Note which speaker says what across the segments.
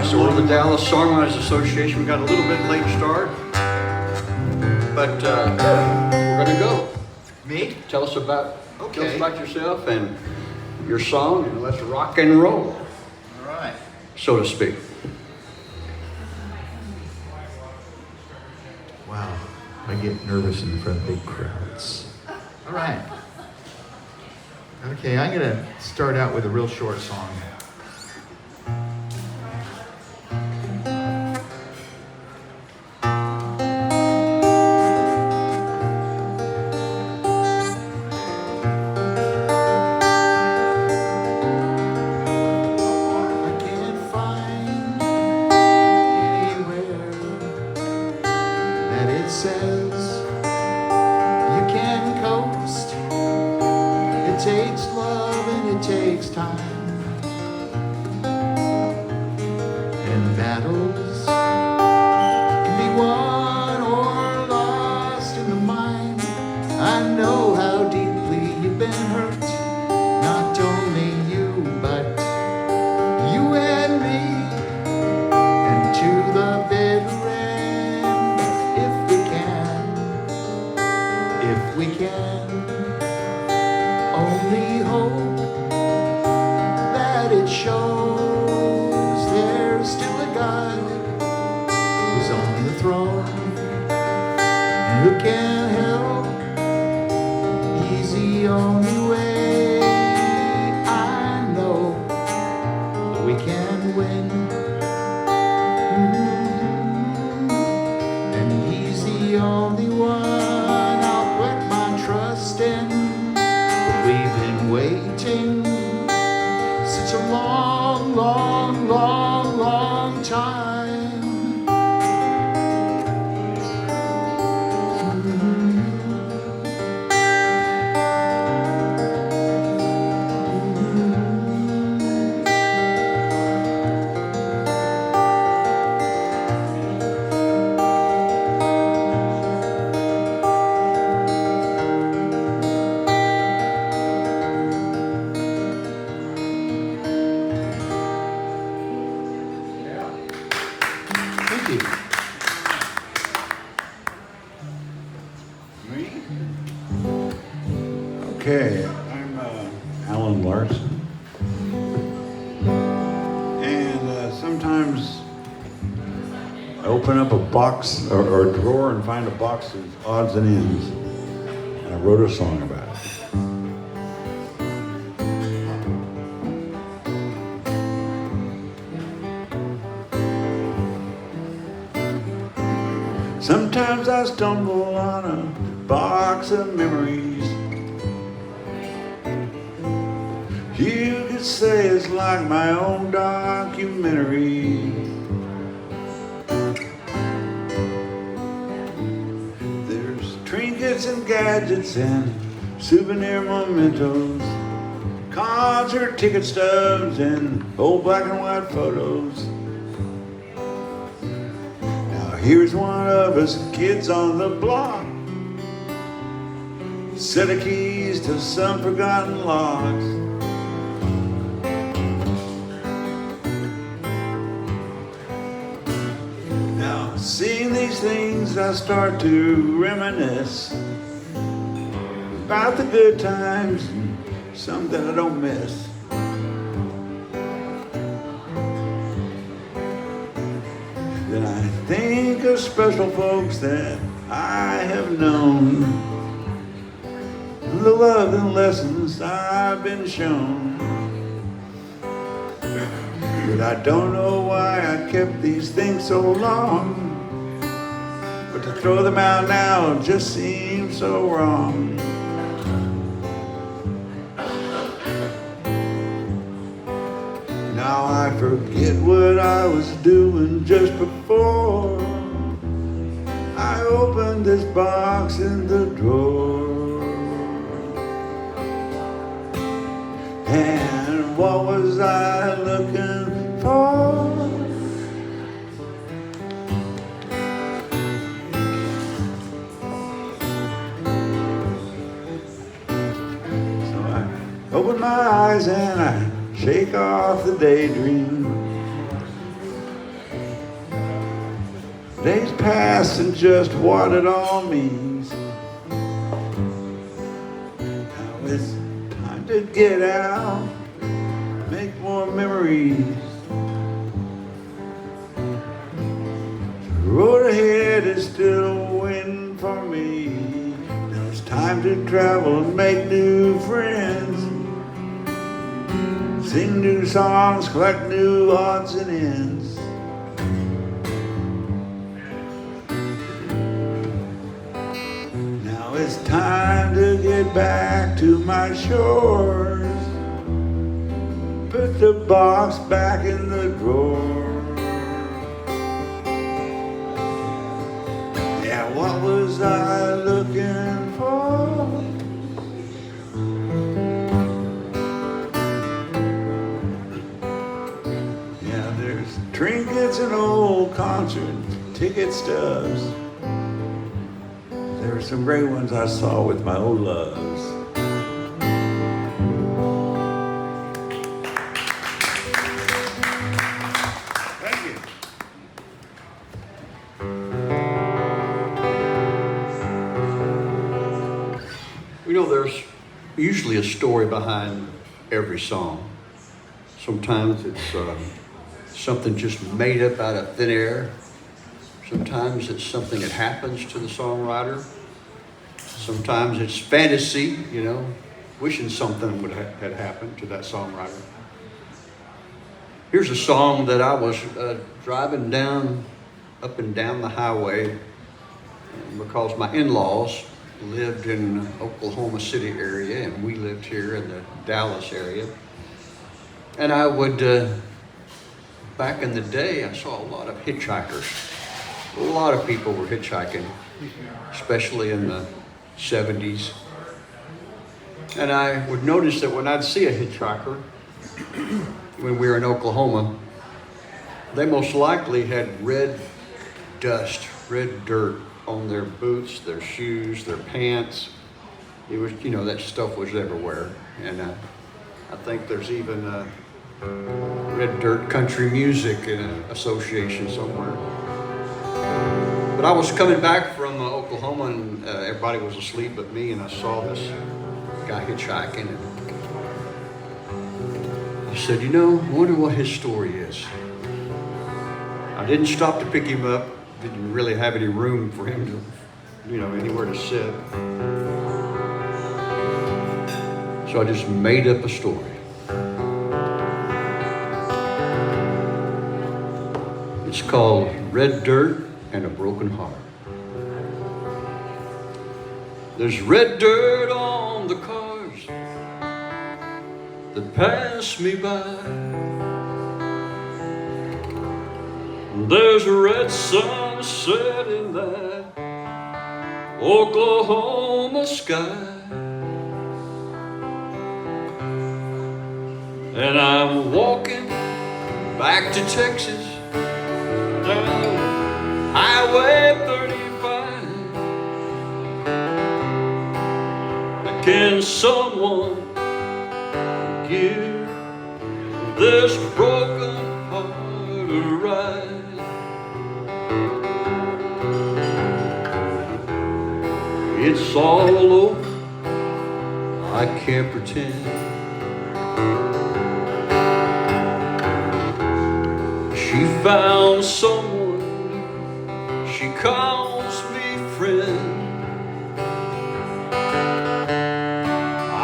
Speaker 1: So we're the Dallas Songwriters Association. We got a little bit late start, but we're gonna go.
Speaker 2: Me?
Speaker 1: Tell us about yourself and your song, and let's rock and roll.
Speaker 2: All right.
Speaker 1: So to speak.
Speaker 2: Wow, I get nervous in front of big crowds. All right. Okay, I'm gonna start out with a real short song.
Speaker 3: Okay, I'm Alan Larson, and sometimes I open up a box or a drawer and find a box of odds and ends, and I wrote a song about it. Sometimes I stumble on a box of memories. You could say it's like my own documentary. There's trinkets and gadgets and souvenir mementos, concert ticket stubs and old black and white photos. Now here's one of us kids on the block, set of keys to some forgotten locks. Seeing these things, I start to reminisce about the good times and some that I don't miss. Then I think of special folks that I have known, the love and lessons I've been shown. But I don't know why I kept these things so long. But to throw them out now just seems so wrong. Now I forget what I was doing just before I opened this box in the drawer. And what was I looking for? Open my eyes and I shake off the daydream. Days pass and just what it all means. Now it's time to get out, make more memories. The road ahead is still waiting for me. Now it's time to travel and make new friends. Sing new songs, collect new odds and ends. Now it's time to get back to my shores. Put the box back in the drawer. Yeah, what was I looking for? Yeah, there's trinkets and old concert ticket stubs. There were some great ones I saw with my old loves. Thank you.
Speaker 1: You know, there's usually a story behind every song. Sometimes it's something just made up out of thin air. Sometimes it's something that happens to the songwriter. Sometimes it's fantasy, you know, wishing something would had happened to that songwriter. Here's a song that I was driving up and down the highway because my in-laws lived in Oklahoma City area and we lived here in the Dallas area. And I would, back in the day, I saw a lot of hitchhikers. A lot of people were hitchhiking, especially in the 70s. And I would notice that when I'd see a hitchhiker, when we were in Oklahoma, they most likely had red dust, red dirt on their boots, their shoes, their pants. It was, you know, that stuff was everywhere. And I think there's even red dirt country music in an association somewhere. But I was coming back from Oklahoma and everybody was asleep but me, and I saw this guy hitchhiking. And I said, you know, I wonder what his story is. I didn't stop to pick him up. Didn't really have any room for him to, you know, anywhere to sit. So I just made up a story. It's called Red Dirt and a Broken Heart. There's red dirt on the cars that pass me by. There's a red sunset in that Oklahoma sky. And I'm walking back to Texas down Highway 35. Can someone give this broken heart a ride? It's all over, I can't pretend. She found someone, she calls me friend.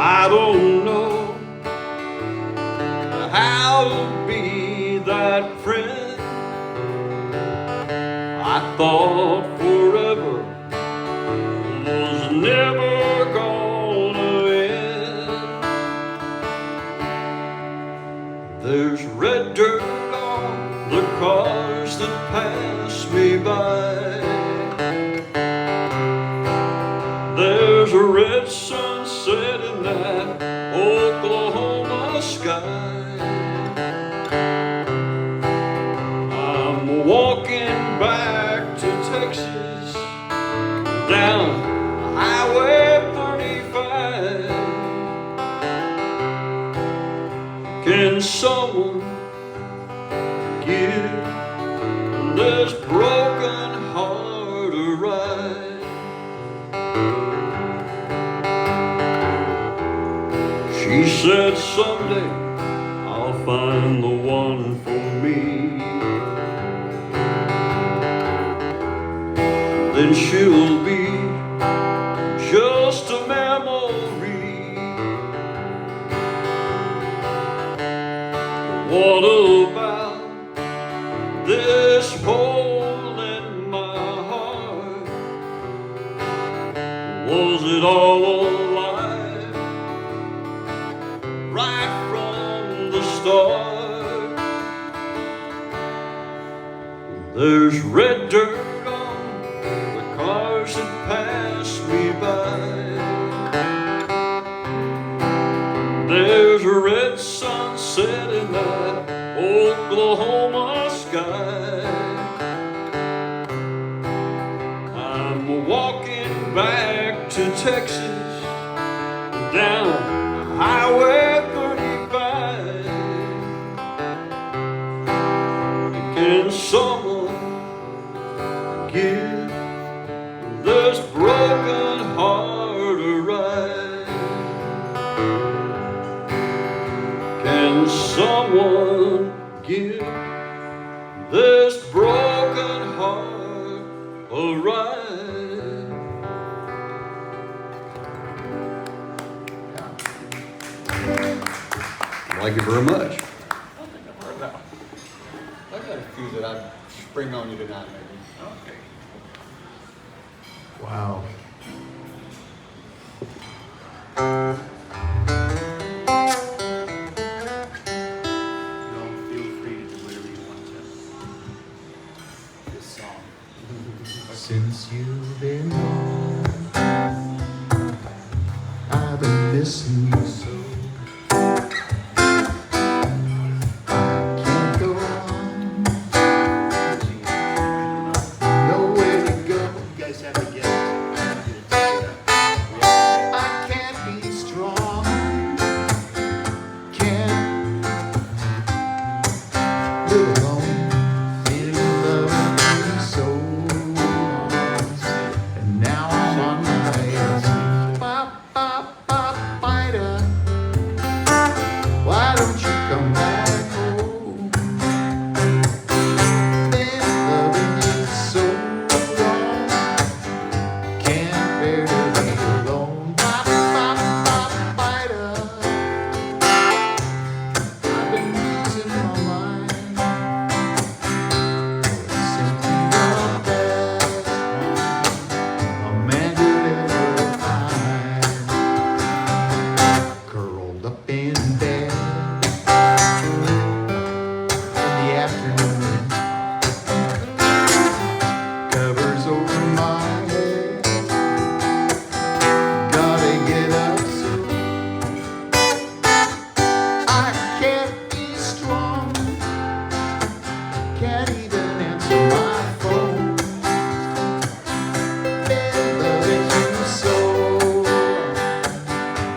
Speaker 1: I don't know how to be that friend. I thought forever was never gonna end. There's red dirt on the cars that pass me by. There's a red sunset in that Oklahoma sky. I'm walking back to Texas down Highway 35. Can someone give this broken heart said someday I'll find the one for me. Then she'll be just a memory. What about this hole in my heart? Was it all a lie right from the start? There's red dirt on the cars that pass me by. There's a red sunset in that Oklahoma sky. I'm walking back to Texas down Highway 35. Can someone give this broken heart a ride? Can someone give this broken heart a ride? Thank you very much.
Speaker 4: I don't think I've heard that. I've got a few that I'd spring on you tonight, maybe. Okay.
Speaker 2: Wow.
Speaker 4: Y'all feel free to do whatever you want to. This song.
Speaker 2: Since you've been gone, I've been missing you so. I can't go on, nowhere to go.
Speaker 4: You guys have a guess.
Speaker 2: I can't be strong, can't live alone, in love with you so long. And now I'm on my way. Bop, bop, bop, biter. Why don't you come back home? Been loving you so long, can't bear to be alone. Bop, bop, bop, biter. I've been losing my mind. You're simply the best one a man could ever find. Curled up in bed in the afternoon, covers over my head. Gotta get up soon. I can't be strong, can't even answer my phone. Been loving you so,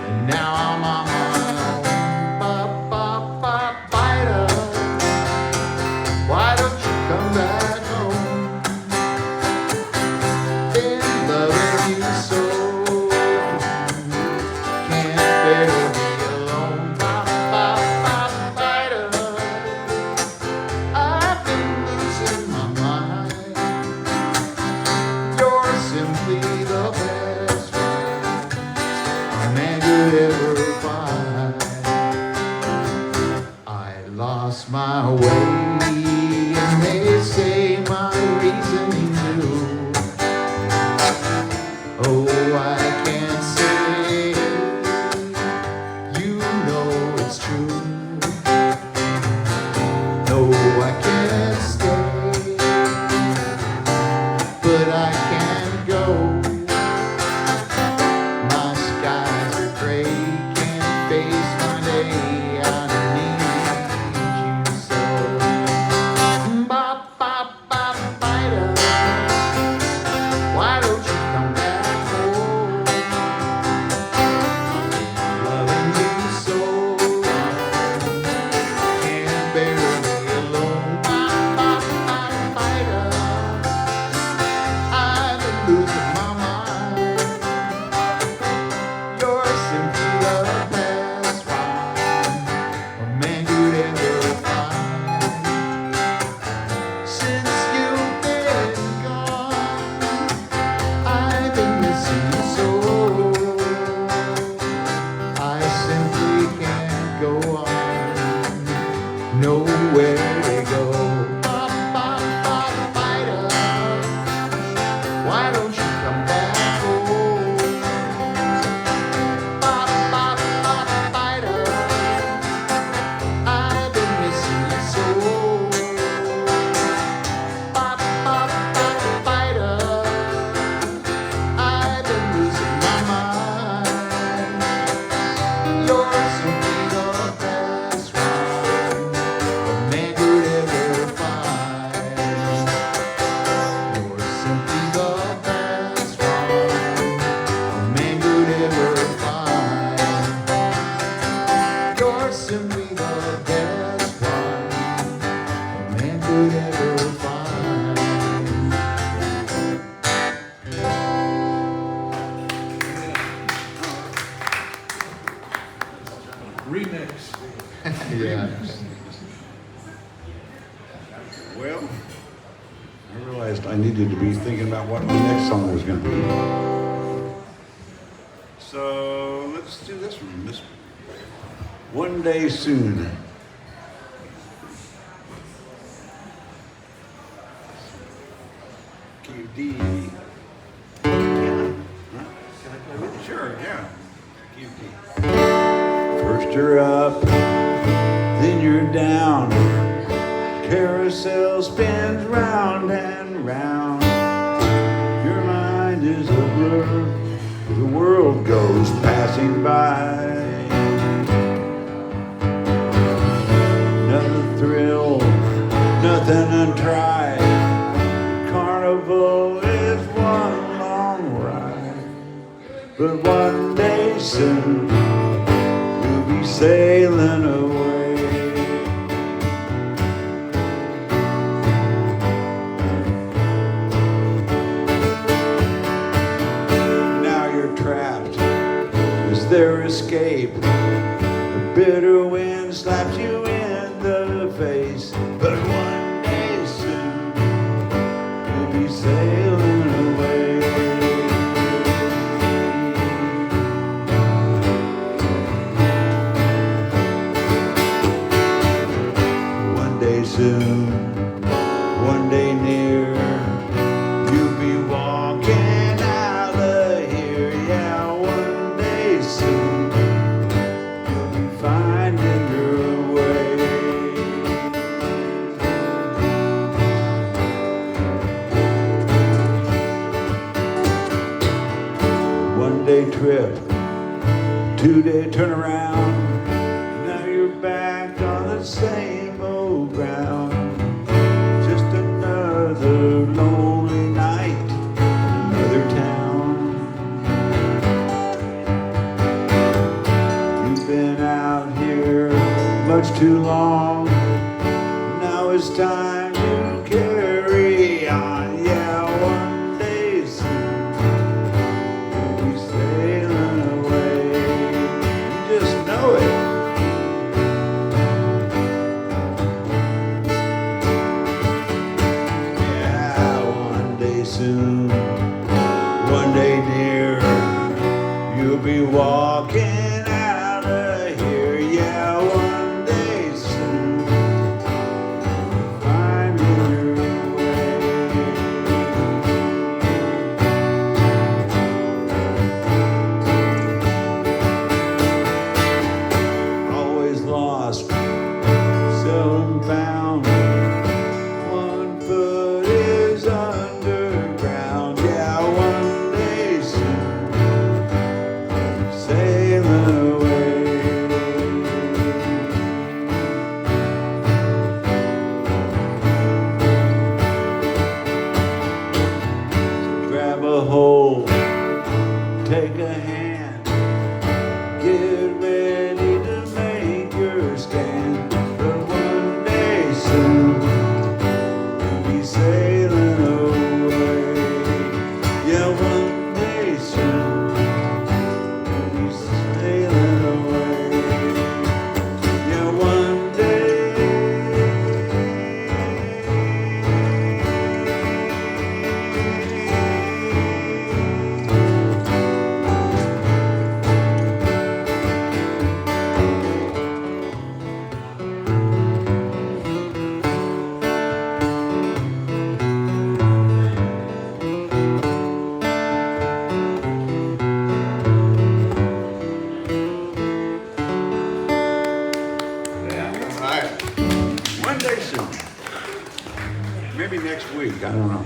Speaker 2: and now I'm on my own. Bop, bop, bop, biter. Why don't you come back home? Been loving you so, can't bear to be alone. Bop, bop, bop, biter. I've been losing my mind. You're simply the best friend a man could ever find. I lost my way, and they say my reasoning too. Oh, I can't say, you know it's true. No, I can't stay, but I can go. My skies are gray, can't face my day. I need you so. Bop, bop, bop, biter. Why don't you come back home? Loving you so, can't bear to be alone. Bop, bop, where they go. Spider, why don't you come back home? Spider, I've been missing you so. Spider, I've been losing my mind. You're simply the best one a man could ever find. You're simply the best one a man could ever find. You're simply the best one a man could ever find.
Speaker 4: Remix.
Speaker 2: Yeah.
Speaker 3: Well, I realized I needed to be thinking about what my next song was going to be. So let's do this one. This One Day Soon. QD. Sure, yeah. QD. First you're up, then you're down. Carousel spins round and round. Your mind is a blur. The world goes passing by. Nothing thrill, nothing untried. Carnival is one long ride. But one day soon you'll be sailing away. Now you're trapped. Is there escape? A bitter wind slaps you in the face. But one day soon you'll be sailing away. One day soon, one day near, you'll be walking out of here. Yeah, one day soon, you'll be finding your way. One day trip, 2-day turnaround. Now you're back on the same old ground. Just another lonely night, another town. You've been out here much too long. Now it's time to carry on. Yeah, one day soon you'll be sailing away. You just know it. Yeah, one day soon, one day near, you'll be walking out of here. Yeah, one day soon, finding your way. Always lost, seldom found. One foot is underground. maybe next week, I don't know.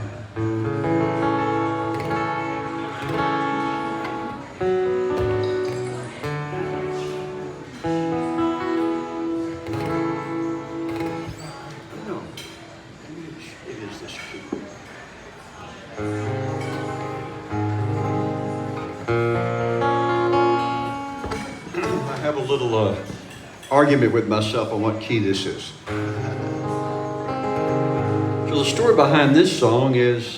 Speaker 1: No, it is this key. I have a little argument with myself on what key this is. So the story behind this song is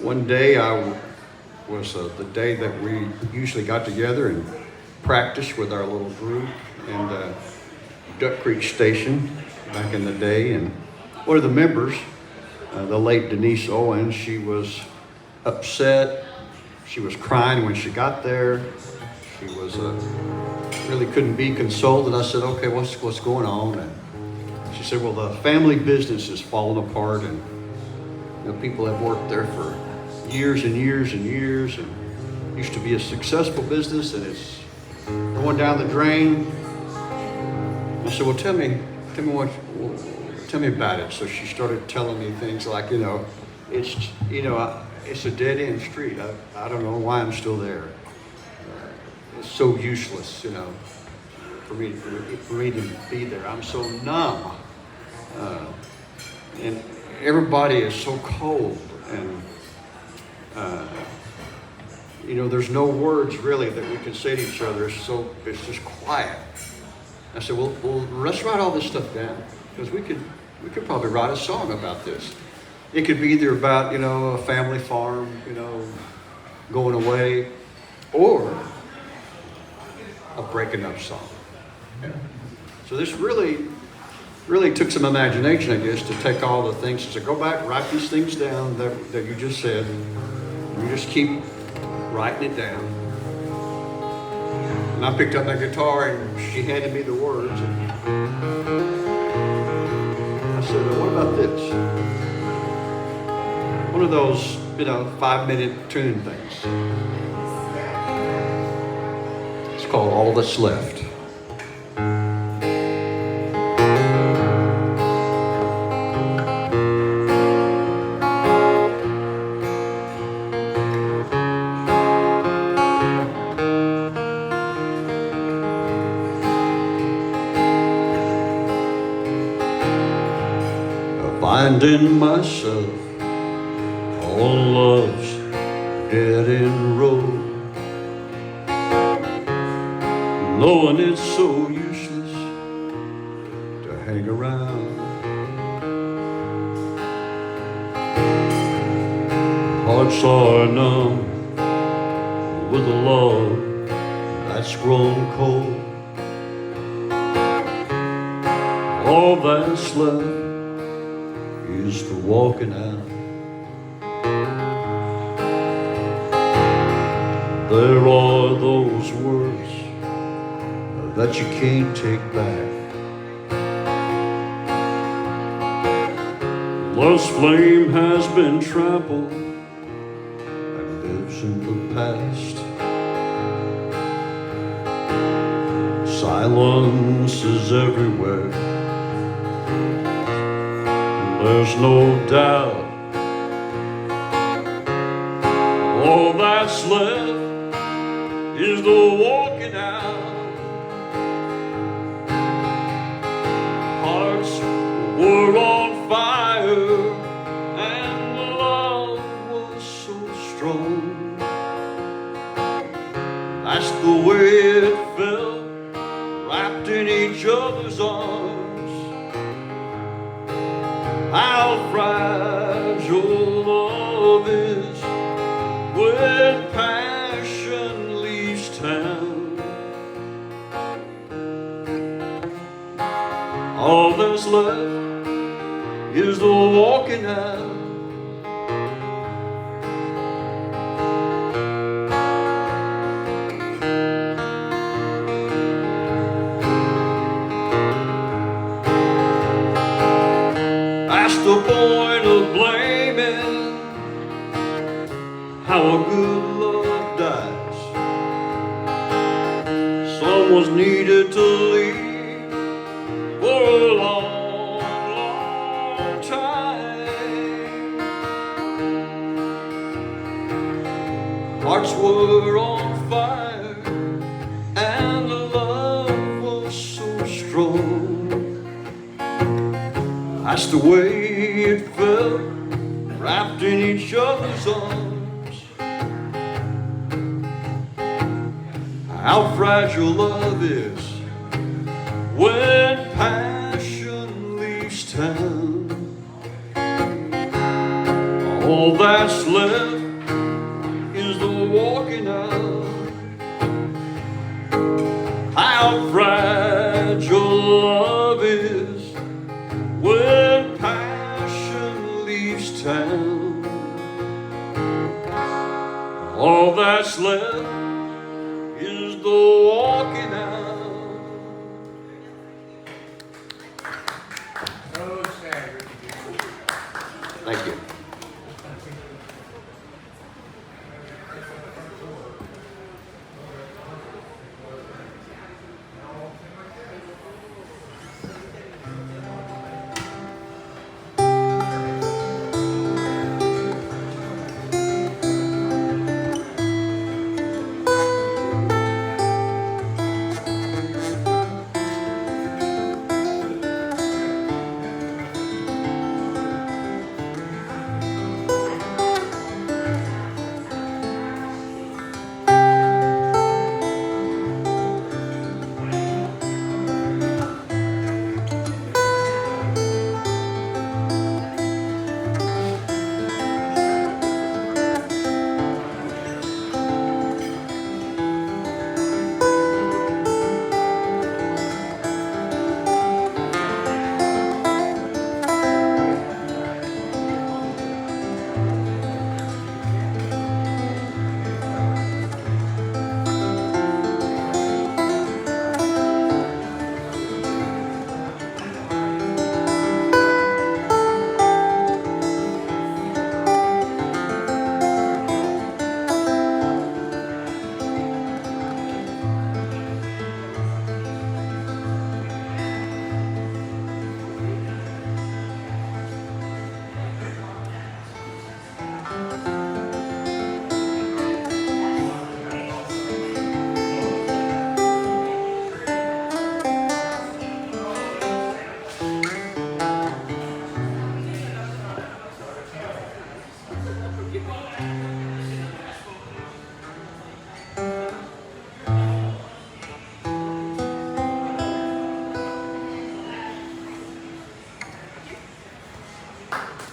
Speaker 1: one day was the day that we usually got together and practiced with our little group and Duck Creek Station back in the day. And one of the members, the late Denise Owens, she was upset. She was crying when she got there. She was really couldn't be consoled. And I said, okay, what's going on? And she said, well, the family business is falling apart, and people have worked there for years and years and years, and used to be a successful business, and it's going down the drain. I said, well, tell me about it. So she started telling me things like, it's a dead end street. I don't know why I'm still there. It's so useless, for me to be there. I'm so numb. And everybody is so cold, and there's no words really that we can say to each other. It's just quiet. I said, well, let's write all this stuff down, because we could probably write a song about this. It could be either about a family farm, going away, or a breaking up song. So this really took some imagination, I guess, to take all the things and say, go back, write these things down that you just said. You just keep writing it down. And I picked up my guitar and she handed me the words. And I said, well, what about this? One of those, 5-minute tune things. It's called All That's Left. Finding myself on love's dead-end road, knowing it's so useless to hang around. Hearts are numb with a love that's grown cold. All that's left is the walking out. There are those words that you can't take back. Love's flame has been trampled and lives in the past. Silence is everywhere. There's no doubt. All that's left is the walking out. Hearts were on fire and the love was so strong. That's the way it felt, wrapped in each other's arms. How fragile love is when passion leaves town. All that's left is the walking out. The point of blaming how a good love dies. Someone's needed to leave for a long, long time. Hearts were on fire and the love was so strong. That's the way it felt, wrapped in each other's arms. How fragile love is when passion leaves town. All that's left is the walking out. How fragile love is when passion leaves town. All that's left is the walking out.
Speaker 4: So sad, Rickey.
Speaker 1: Thank you.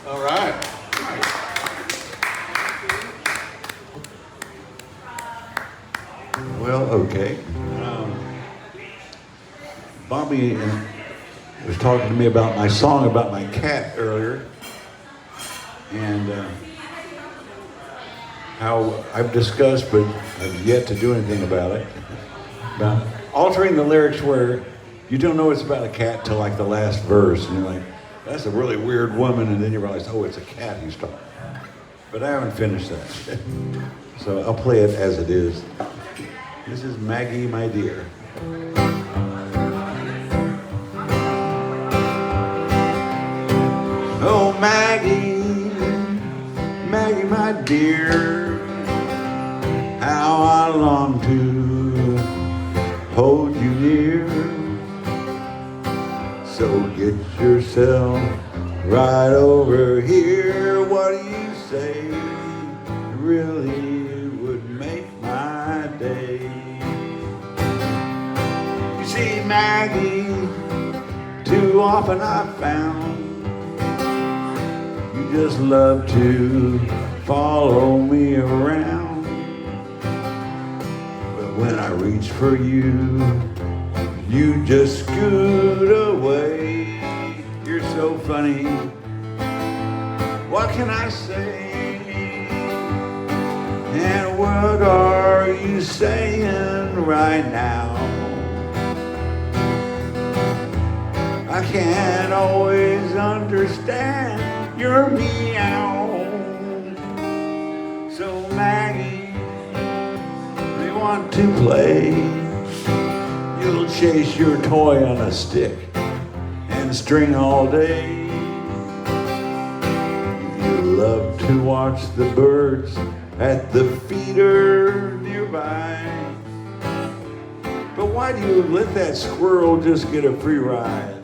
Speaker 1: All right.
Speaker 3: Well, okay. Bobby was talking to me about my song about my cat earlier, and how I've discussed, but I've yet to do anything about it, about altering the lyrics where you don't know it's about a cat till like the last verse, and you're like, that's a really weird woman, and then you realize, oh, it's a cat he's talking. But I haven't finished that. So I'll play it as it is. This is Maggie, my dear. Oh, Maggie, Maggie, my dear, how I long to hold you near. So get yourself right over here. What do you say? Really would make my day. You see, Maggie, too often I've found you just love to follow me around. But when I reach for you, you just scoot away. You're so funny. What can I say? And what are you saying right now? I can't always understand your meow. So Maggie, we want to play. You'll chase your toy on a stick and string all day. You love to watch the birds at the feeder nearby. But why do you let that squirrel just get a free ride?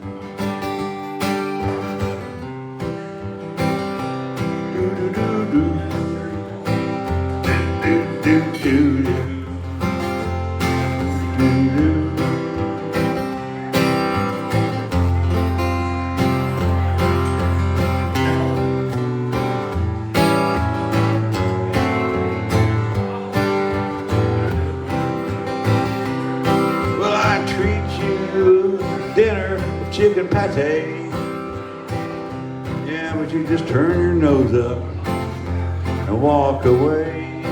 Speaker 3: Well, I treat you dinner with chicken pate. Yeah, but you just turn your nose up and walk away.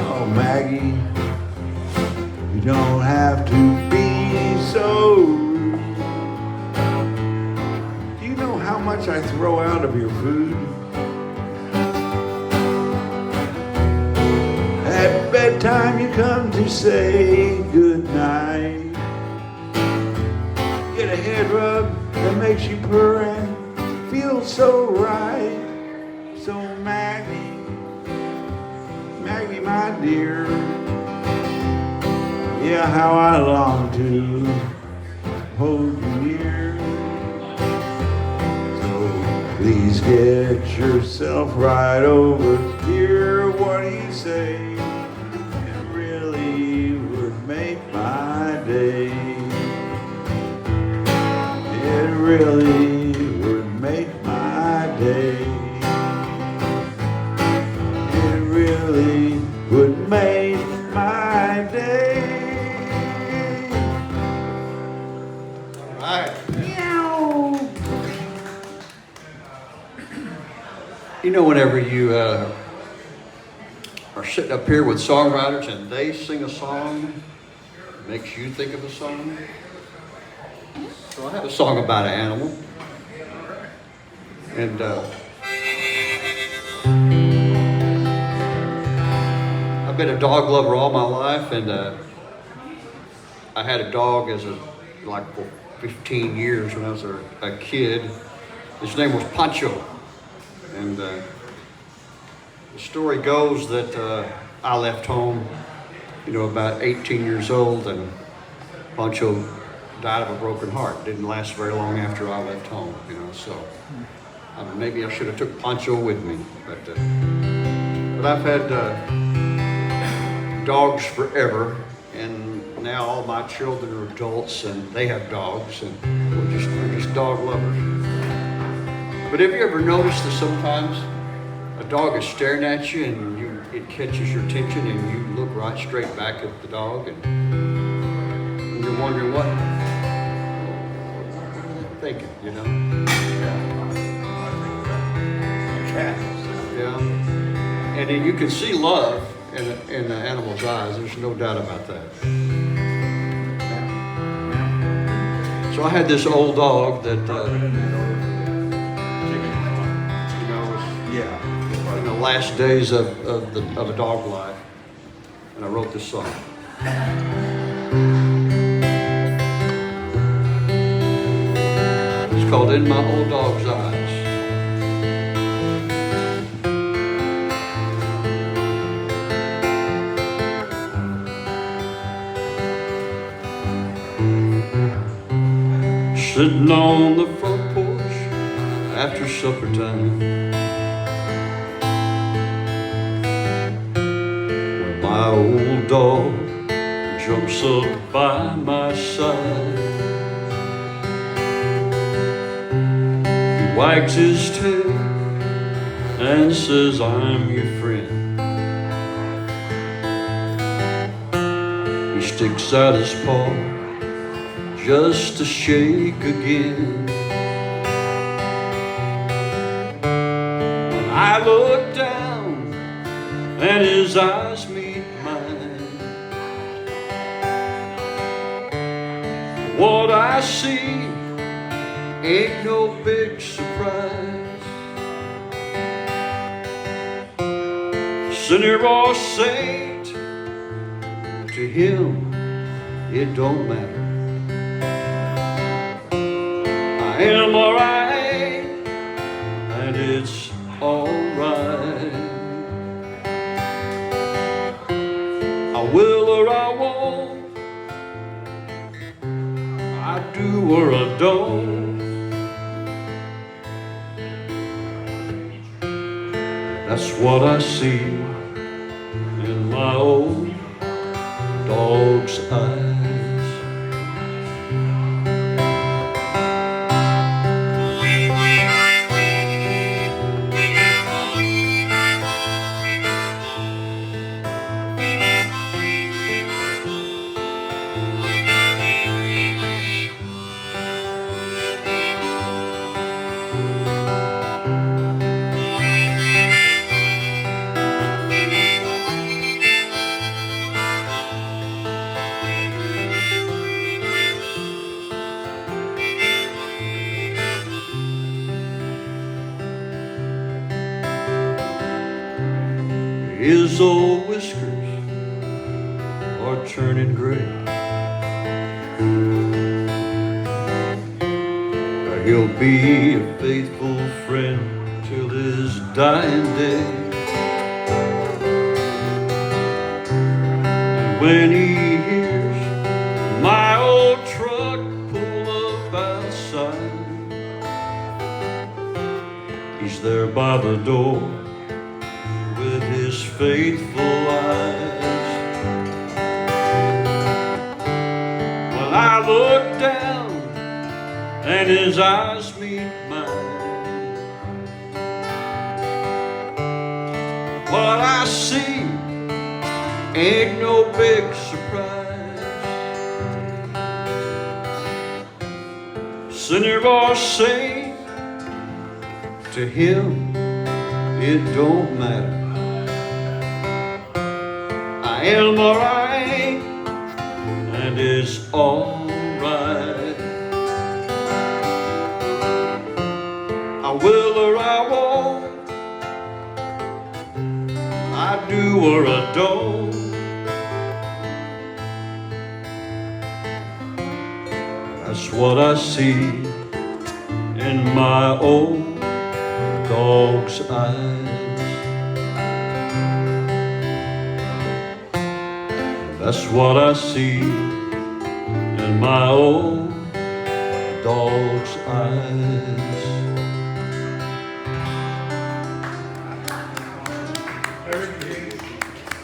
Speaker 3: Oh, Maggie, you don't have to be so rude. Do you know how much I throw out of your food? At bedtime you come to say goodnight. Get a head rub that makes you purr and feel so right. So Maggie, Maggie, my dear, yeah, how I long to hold you near. So please get yourself right over here. What do you say? It really would make my day. It really would make my day. It really would make my day.
Speaker 1: All right.
Speaker 3: Meow.
Speaker 1: You know, whenever you are sitting up here with songwriters and they sing a song, it makes you think of a song. So I have a song about an animal. And I've been a dog lover all my life, and I had a dog for 15 years when I was a kid. His name was Pancho. And the story goes that I left home, about 18 years old, and Pancho died of a broken heart. Didn't last very long after I left home, so maybe I should have took Pancho with me. But I've had dogs forever, and now all my children are adults and they have dogs, and we're just dog lovers. But have you ever noticed that sometimes a dog is staring at you and it catches your attention and you look right straight back at the dog and you're wondering what you're thinking, Yeah. And then you can see love in the animal's eyes. There's no doubt about that. So I had this old dog that in the last days of a dog life, and I wrote this song. It's called In My Old Dog's Eyes. Sitting on the front porch after supper time, when my old dog jumps up by my side, he wags his tail and says, I'm your friend. He sticks out his paw just to shake again. When I look down and his eyes meet mine, what I see ain't no big surprise. Sinner or saint, to him it don't matter. I am alright, and it's alright. or I don't. That's what I see in my old dog's eyes. His old whiskers are turning gray. He'll be a faithful friend till his dying day. And when he hears my old truck pull up outside, he's there by the door with his faithful eyes. Well, I look down and his eyes meet mine. What I see ain't no big surprise. Sinner or saint, to him it don't matter. I am or I ain't, and it's all right. I will or I won't, I do or I don't. That's what I see in my old dog's eyes. That's what I see in my old dog's eyes.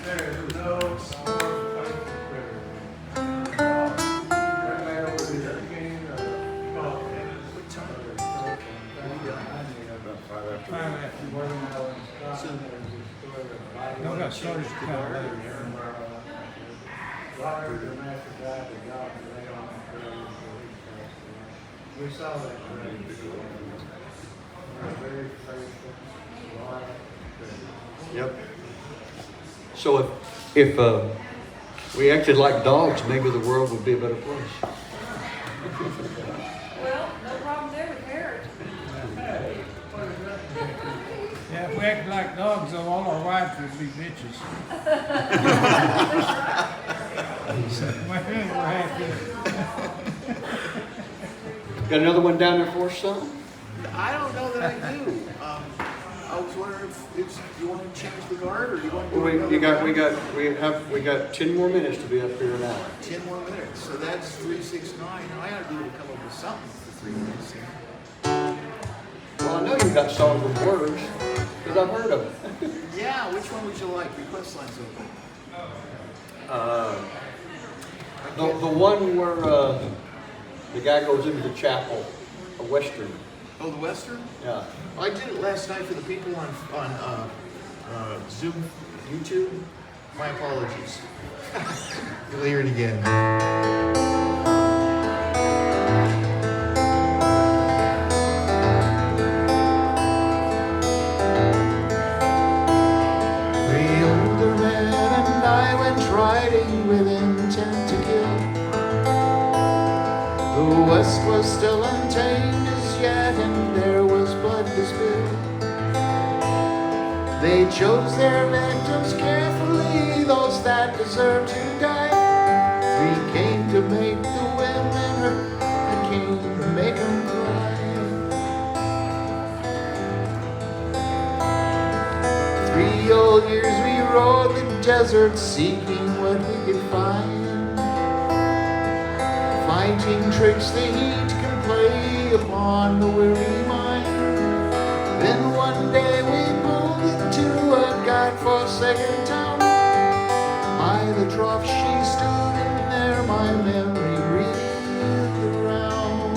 Speaker 3: There's no song like the prayer. Right over the hurricane,
Speaker 5: No, got started kind of late.
Speaker 3: Robert, the master died, the job, and they on the prayer, so we saw that. We're very faithful, loyal.
Speaker 1: Yep. So if we acted like dogs, maybe the world would be a better place.
Speaker 6: Well, no problem there with Harris.
Speaker 5: Yeah, if we act like dogs, though, all our wives would be bitches. So, we're happy.
Speaker 1: Got another one down there for us, son?
Speaker 2: I don't know that I do. I was wondering if you want to change the guard or you want to do
Speaker 1: We got 10 more minutes to be up here now.
Speaker 2: 10 more minutes. So that's 369. I ought to be able to come up with something for 3 minutes here.
Speaker 1: Well, I know you got songs with words, because I've heard of them.
Speaker 2: Yeah, which one would you like? Request line's open.
Speaker 1: The one where the guy goes into the chapel, a Western.
Speaker 2: Oh, the Western?
Speaker 1: Yeah.
Speaker 2: I did it last night for the people on Zoom, YouTube. My apologies. You'll hear it again. The older man and I went riding with intent to kill. The West was still untamed as yet, and there was blood to spill. They chose their victims carefully, those that deserved to die. 3 came to make the women hurt, and came to make them cry. 3 old years we rode the desert, seeking what we could find. Fighting tricks the heat upon the weary mind. Then one day we pulled into a God-forsaken town. By the trough she stood, and there my memory reeled around.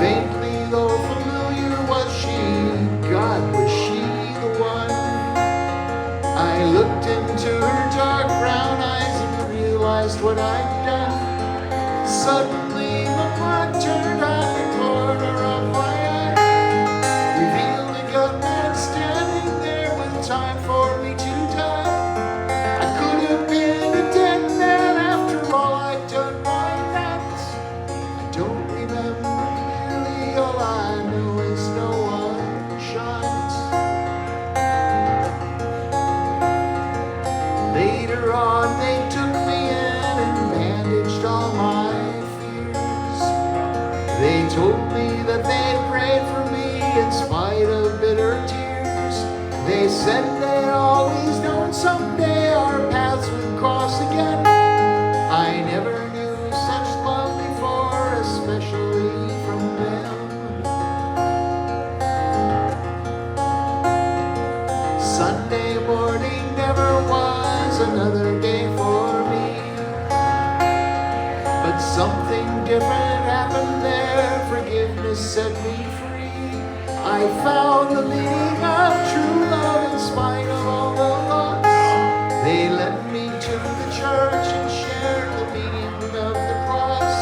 Speaker 2: Faintly though familiar was she, God, was she the one? I looked into her dark brown eyes and realized what I'd done. Suddenly the blood turned on the corner of my eye, revealed a gunman standing there with time for me to die. I could have been a dead man after all I'd done by that. I don't remember clearly, all I know is no one shot. Later on they took me in and bandaged all my fears. They told me that they'd prayed for me in spite of bitter tears. They said they'd always known someday our paths would cross again. I never knew such love before, especially from them. Sunday morning never was another day for me, but something different happened there. Forgiveness set me free. I found the meaning of true love in spite of all the loss. They led me to the church and shared the meaning of the cross.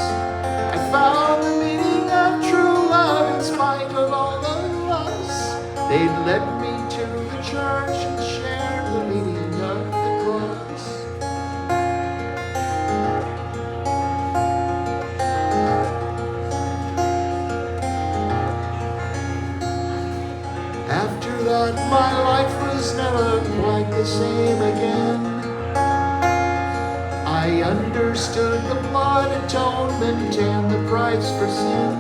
Speaker 2: I found the meaning of true love in spite of all the loss. They led me to the church and shared the meaning of the cross. After that, my life was never quite the same again. I understood the blood atonement and the price for sin.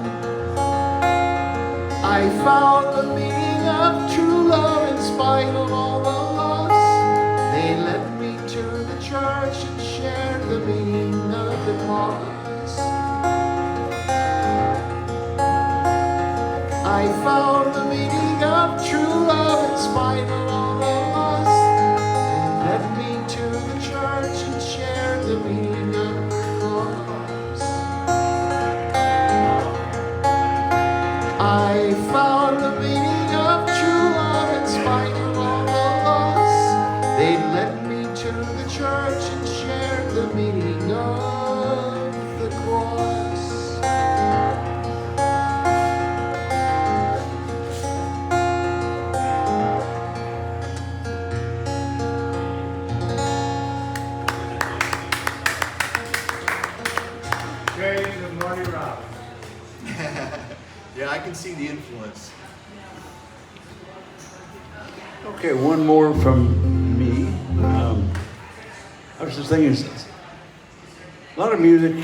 Speaker 2: I found the meaning of true love in spite of all the loss. They led me to the church and shared the meaning of the cross. I found the meaning of true love in spite of all the loss. They led me to the church and shared the meaning of the cross. I found the meaning of true love in spite of all the loss. They led me to the church and shared the meaning of the cross.
Speaker 4: Praise the Marty Rock.
Speaker 7: Yeah, I can see the influence.
Speaker 3: Okay, one more from me. I was just thinking, a lot of music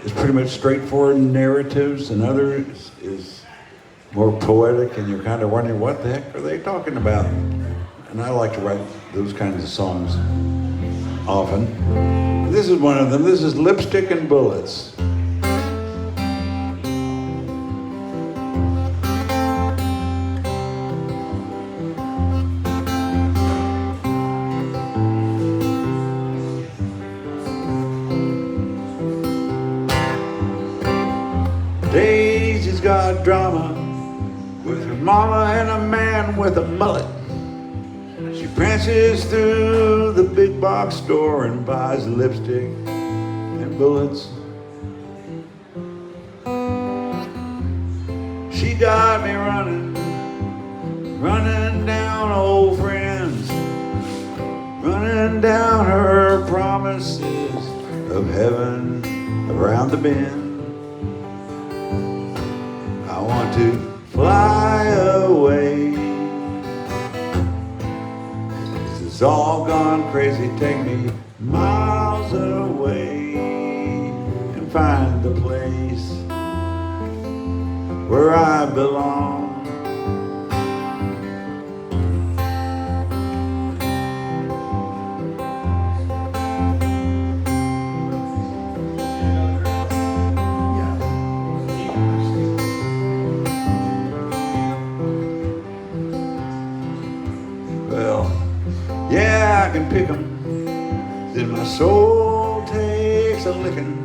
Speaker 3: is pretty much straightforward narratives, and others is more poetic, and you're kind of wondering what the heck are they talking about? And I like to write those kinds of songs often. This is one of them. This is Lipstick and Bullets. Daisy's got drama with her mama and a man with a mullet. She prances through the big box store and buys lipstick and bullets. She got me running down old friends, running down her promises of heaven around the bend. I want to fly away. This is all gone crazy. Take me miles away and find the place where I belong. pick 'em, then my soul takes a licking.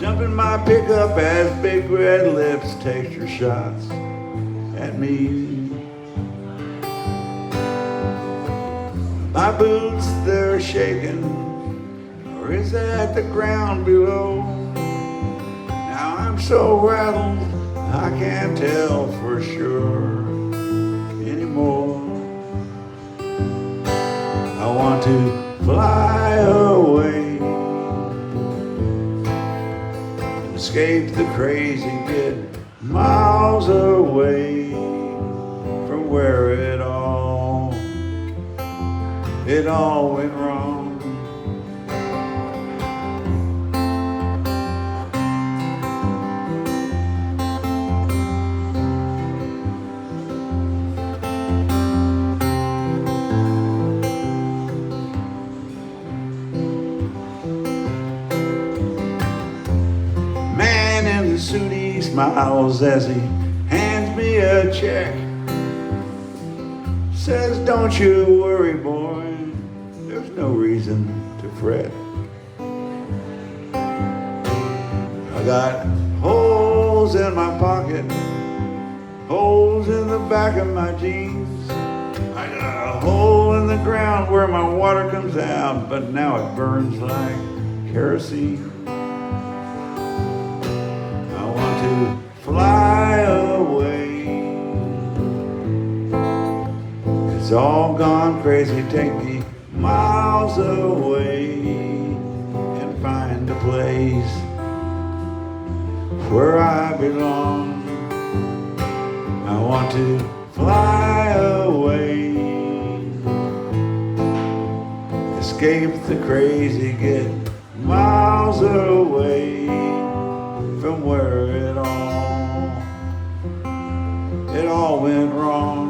Speaker 3: Jump in my pickup as big red lips take your shots at me. My boots, they're shaking, or is that the ground below? Now I'm so rattled, I can't tell for sure anymore. I want to fly away, escape the crazy, get miles away from where it all went wrong. Man in the suit, he smiles as he hands me a check. Says, don't you worry, boy, there's no reason to fret. I got holes in my pocket, holes in the back of my jeans. I got a hole in the ground where my water comes out, but now it burns like kerosene. I want to fly away. It's all gone crazy, take me miles away and find a place where I belong. I want to fly away, escape the crazy, get miles away from where it all went wrong.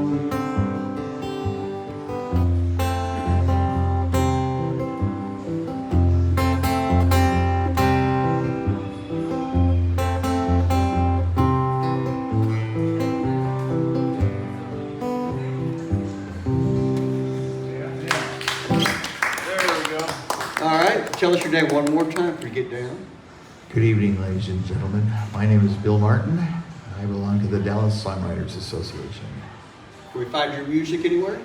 Speaker 1: All right, tell us your name one more time before you get down.
Speaker 2: Good evening, ladies and gentlemen. My name is Bill Martin. I belong to the Dallas Songwriters Association.
Speaker 1: Can we find your music anywhere?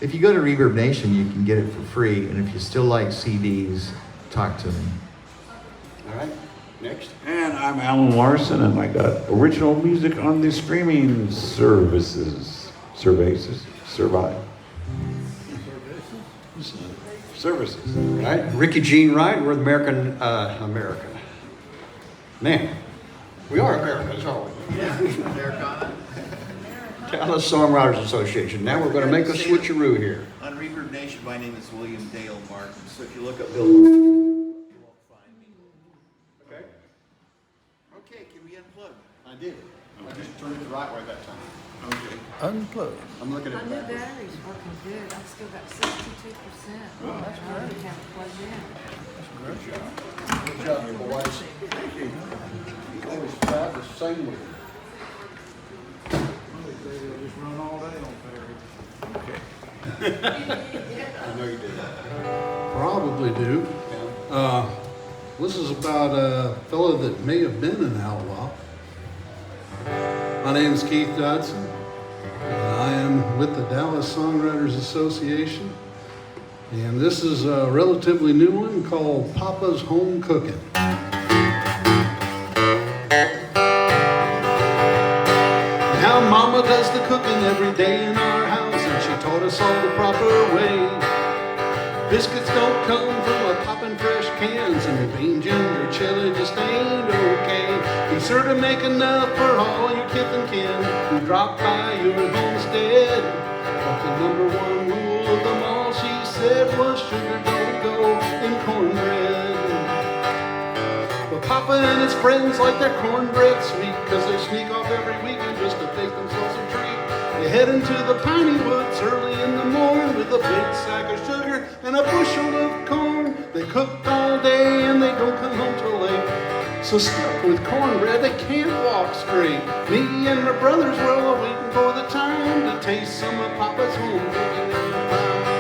Speaker 2: If you go to Reverb Nation, you can get it for free, and if you still like CDs, talk to me.
Speaker 1: All right, next.
Speaker 3: And I'm Alan Larson, and I got original music on the streaming services. All
Speaker 1: right, Rickey Jean Wright, we're the America. Man, we are Americans, aren't we?
Speaker 4: Yeah, Americana.
Speaker 1: Dallas Songwriters Association. Now we're going to make a switcheroo here.
Speaker 4: On Reverb Nation, my name is William Dale Martin. So if you look up Bill Martin, you won't find me.
Speaker 1: Okay.
Speaker 4: Okay, can we unplug?
Speaker 1: I did. I just turned it the right way that time.
Speaker 4: Okay.
Speaker 5: Unplugged.
Speaker 1: I'm looking
Speaker 6: My
Speaker 1: at
Speaker 6: new
Speaker 1: that.
Speaker 6: battery's working good. I've still got 62%. Oh, that's great. I have it plugged in.
Speaker 1: Good job, you boys. You always try the same way.
Speaker 3: Just run all day on Ferry.
Speaker 1: I know you did.
Speaker 7: Probably do. This is about a fellow that may have been an outlaw. My name is Keith Dodson, and I am with the Dallas Songwriters Association. And this is a relatively new one called Papa's Home Cooking. Now Mama does the cooking every day in our house, and she taught us all the proper way. Biscuits don't come from a poppin' fresh cans, and bean ginger chili just ain't okay. Be sure to make enough for all your kith and kin who drop by your homestead. But the number one rule of them all, she said, was sugar don't go in cornbread. Well, Papa and his friends like their cornbread sweet, 'cause they sneak off every weekend just to take themselves a treat. They head into the piney woods early in the morning with a big sack of sugar and a bushel of corn. They cooked all day and they don't come home till late. So stuck with cornbread, they can't walk straight. Me and my brothers were all waiting for the time to taste some of Papa's home cooking in the pie.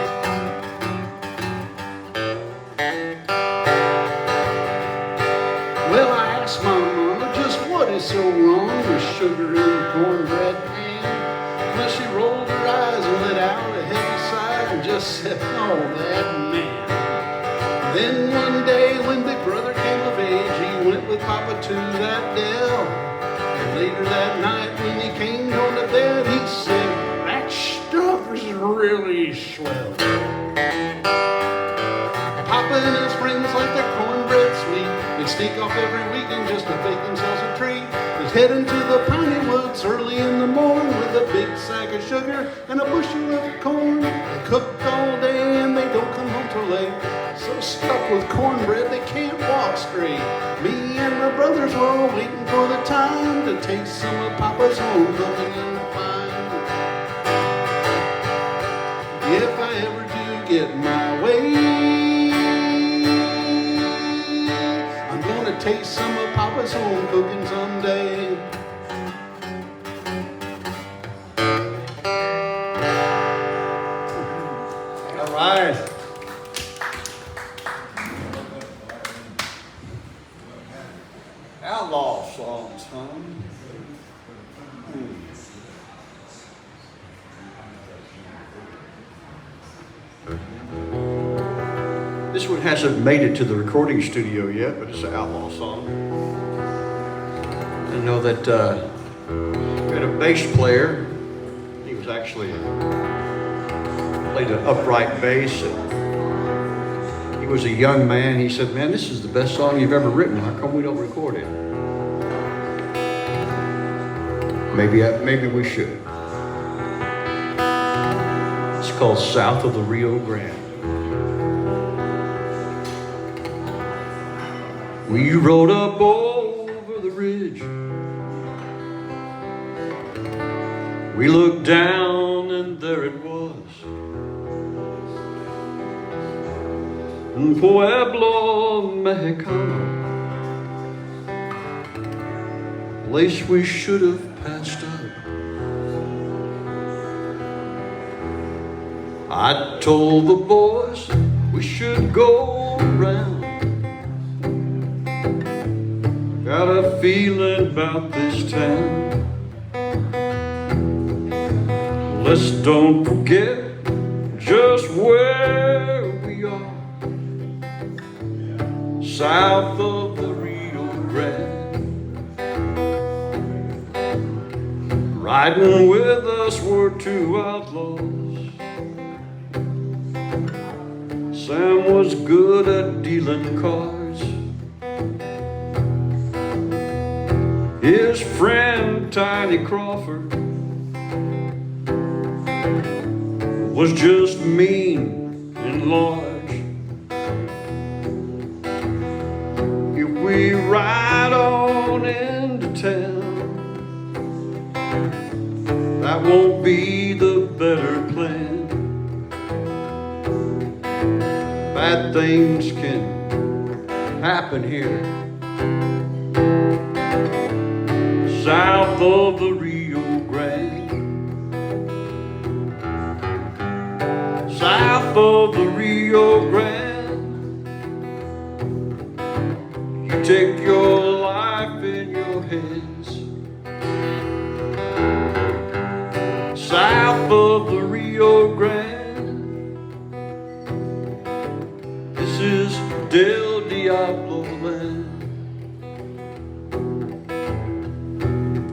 Speaker 7: sugar in the cornbread pan. Well, she rolled her eyes and let out a heavy sigh and just said, oh, that man. Then one day when Big Brother came of age, he went with Papa to that dell. And later that night when he came on to bed, he said, that stuff is really swell. Papa and his friends like their cornbread sweet. They'd sneak off every weekend just to bake themselves a treat. They'd head into the piney woods early in the morning with a big sack of sugar and a bushel of corn. They cook all day and they don't come home till late. So stuck with cornbread they can't walk straight. Me and my brothers were all waiting for the time to taste some of Papa's home cooking and fine. If I ever do get my way, taste some of Papa's home cooking someday.
Speaker 1: All right. Outlaw songs, huh? This one hasn't made it to the recording studio yet, but it's an outlaw song. I know that we had a bass player. He was actually played an upright bass. And he was a young man. He said, "Man, this is the best song you've ever written. How come we don't record it?" Maybe we should. It's called "South of the Rio Grande." We rode up over the ridge. We looked down and there it was. Pueblo Mexicano. Place we should have passed up. I told the boys we should go around. Got a feeling about this town. Let's don't forget just where we are. South of the Rio Grande. Riding with us were two outlaws. Sam was good at dealing cards. His friend Tiny Crawford was just mean and large. If we ride on into town, that won't be the better plan. Bad things can happen here. South of the Rio Grande. South of the Rio Grande. You take your life in your hands. South of the Rio Grande. This is Del Diablo land.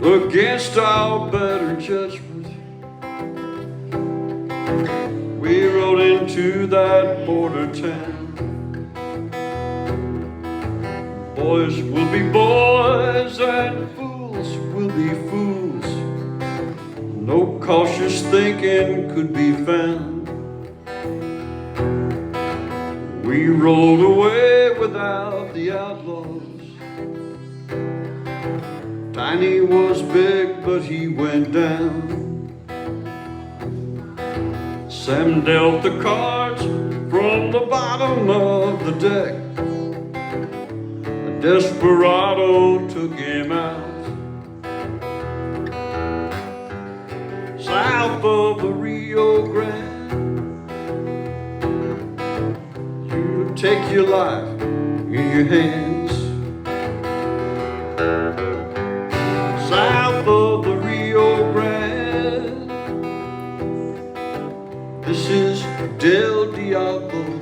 Speaker 1: Against our better judgment, we rode into that border town. Boys will be boys and fools will be fools. No cautious thinking could be found. We rolled away without the outlaws. Tiny was big, but he went down. Sam dealt the cards from the bottom of the deck. A desperado took him out. South of the Rio Grande, you take your life in your hands. South of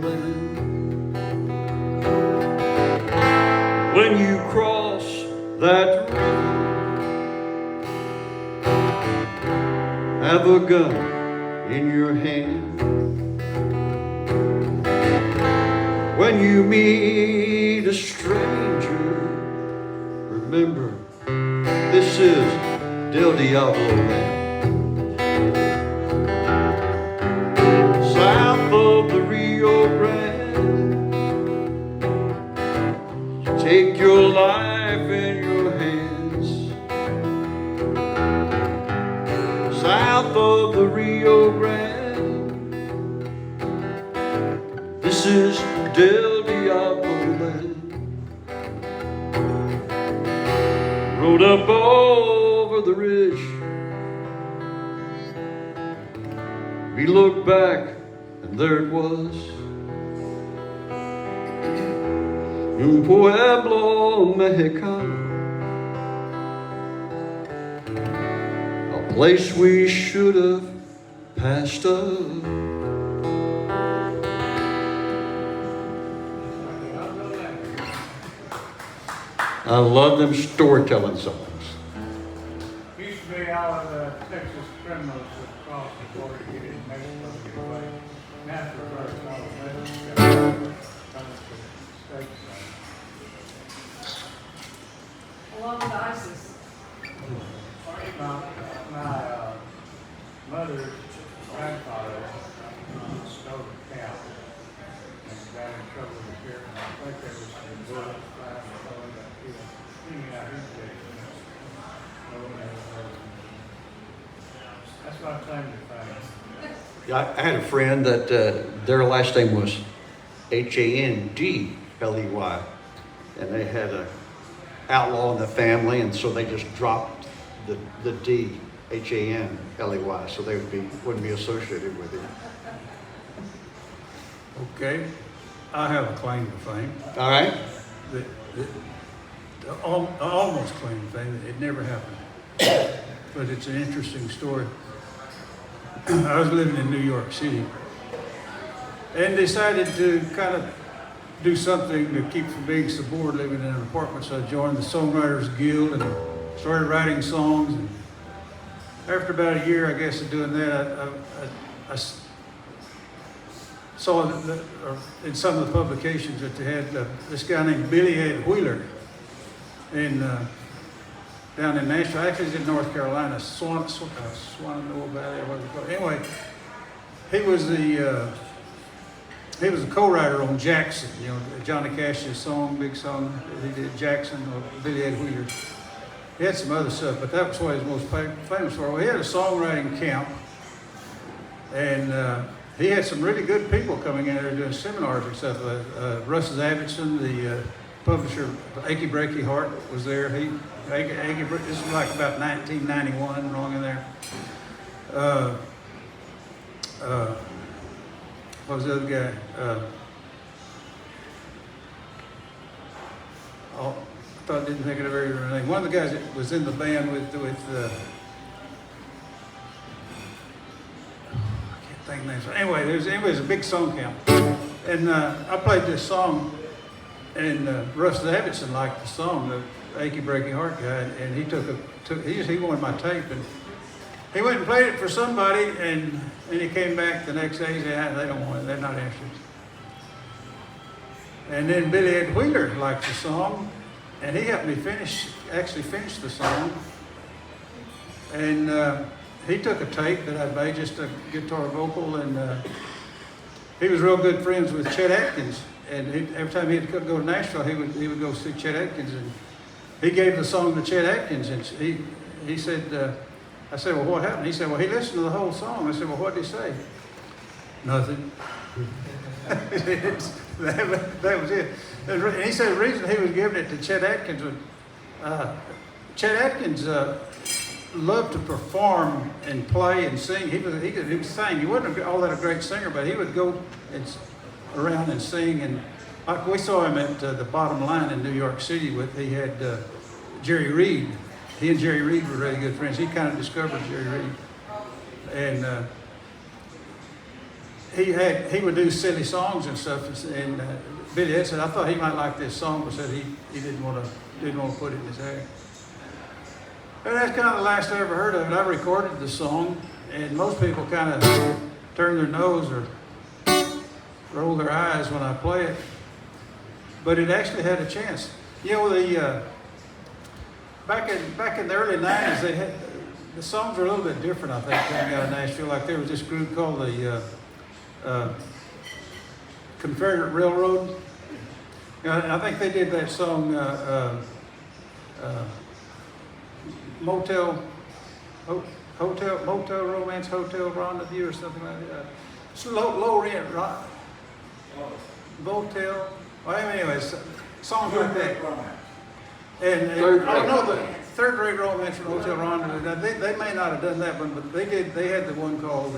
Speaker 1: land. When you cross that river, have a gun in your hand. When you meet a stranger, remember, this is Del Diablo land. South of the Rio Grande, you take your life in your hands. South of the Rio Grande, this is Del Diablo land. Rode up over the ridge, we looked back and there it was, un pueblo mexicano, a place we should have passed up. I love them storytelling songs.
Speaker 5: Used to be all of the Texas criminals that crossed the border to get in Mexico to get away. Now it's reversed, all the Mexican coming to the States.
Speaker 6: Along with ISIS.
Speaker 5: My mother's grandfather stole a cow and got in trouble with the sheriff. And I think there was some bullets flying and throwing that kid. Hanging out his day. That's my claim to fame.
Speaker 1: I had a friend that their last name was Handley, and they had a outlaw in the family, and so they just dropped the D, Handley, so they wouldn't be associated with him.
Speaker 8: Okay, I have a claim to fame.
Speaker 1: All right.
Speaker 8: Almost claim to fame. It never happened, but it's an interesting story. I was living in New York City and decided to kind of do something to keep from being so bored living in an apartment. So I joined the Songwriters Guild and started writing songs. And after about a year, I guess, of doing that, I saw in some of the publications that they had this guy named Billy Ed Wheeler down in Nashville. Actually, he's in North Carolina, Swananoa Valley, or what they call it. Anyway, he was a co-writer on Jackson, you know, Johnny Cash's song, big song he did, Jackson, or Billy Ed Wheeler. He had some other stuff, but that was what he was most famous for. Well, he had a songwriting camp, and he had some really good people coming in there doing seminars and stuff. Russ Davidson, the publisher of Achy Breaky Heart, was there. This was like about 1991, wrong in there. What was the other guy? I didn't think of a very name. One of the guys that was in the band with I can't think of names. Anyway, it was a big song camp, and I played this song, and Russ Davidson liked the song, the Achy Breaky Heart guy, and he he wanted my tape, and he went and played it for somebody, and he came back the next day and said, they don't want it, they're not interested. And then Billy Ed Wheeler liked the song, and he helped me actually finish the song. And he took a tape that I made, just a guitar vocal, and he was real good friends with Chet Atkins. And every time he had to go to Nashville, he would go see Chet Atkins, and he gave the song to Chet Atkins, and he said, I said, well, what happened? He said, well, he listened to the whole song. I said, well, what did he say? Nothing. that was it. And he said the reason he was giving it to Chet Atkins was, Chet Atkins loved to perform and play and sing. He could sing. He wasn't all that a great singer, but he would go around and sing. And like we saw him at the Bottom Line in New York City. He had Jerry Reed. He and Jerry Reed were really good friends. He kind of discovered Jerry Reed. And he would do silly songs and stuff, and Billy Ed said, I thought he might like this song, but said he didn't want to put it in his hair. And that's kind of the last I ever heard of it. I recorded the song, and most people kind of turn their nose or roll their eyes when I play it, but it actually had a chance. You know, the back in the early '90s, they had the songs were a little bit different. I think coming out of Nashville, like there was this group called the Confederate Railroad. I think they did that song Motel Romance, Hotel Rendezvous, or something like that. It's low rent, right? Motel. Well, anyways, songs like that. And I know the Third Rate Romance from Hotel Rendezvous. Now, they may not have done that one, but they did. They had the one called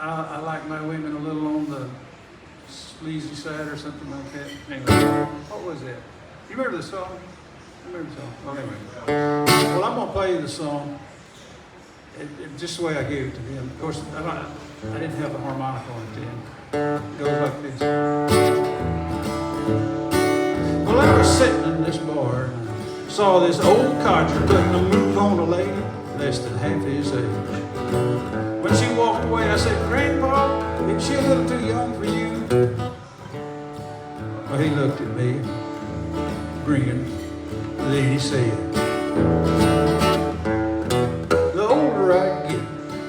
Speaker 8: I Like My Women a Little on the Sleazy Side or something like that. Anyway, what was that? You remember the song? I remember the song. Oh, anyway. Well, I'm gonna play you the song. Just the way I gave it to them. Of course, I didn't have the harmonica on it then. It goes like this. Well, I was sitting in this bar and I saw this old codger putting a move on a lady less than half his age. When she walked away, I said, Grandpa, isn't she a little too young for you? Well, he looked at me, grinned, then he said, the older I get,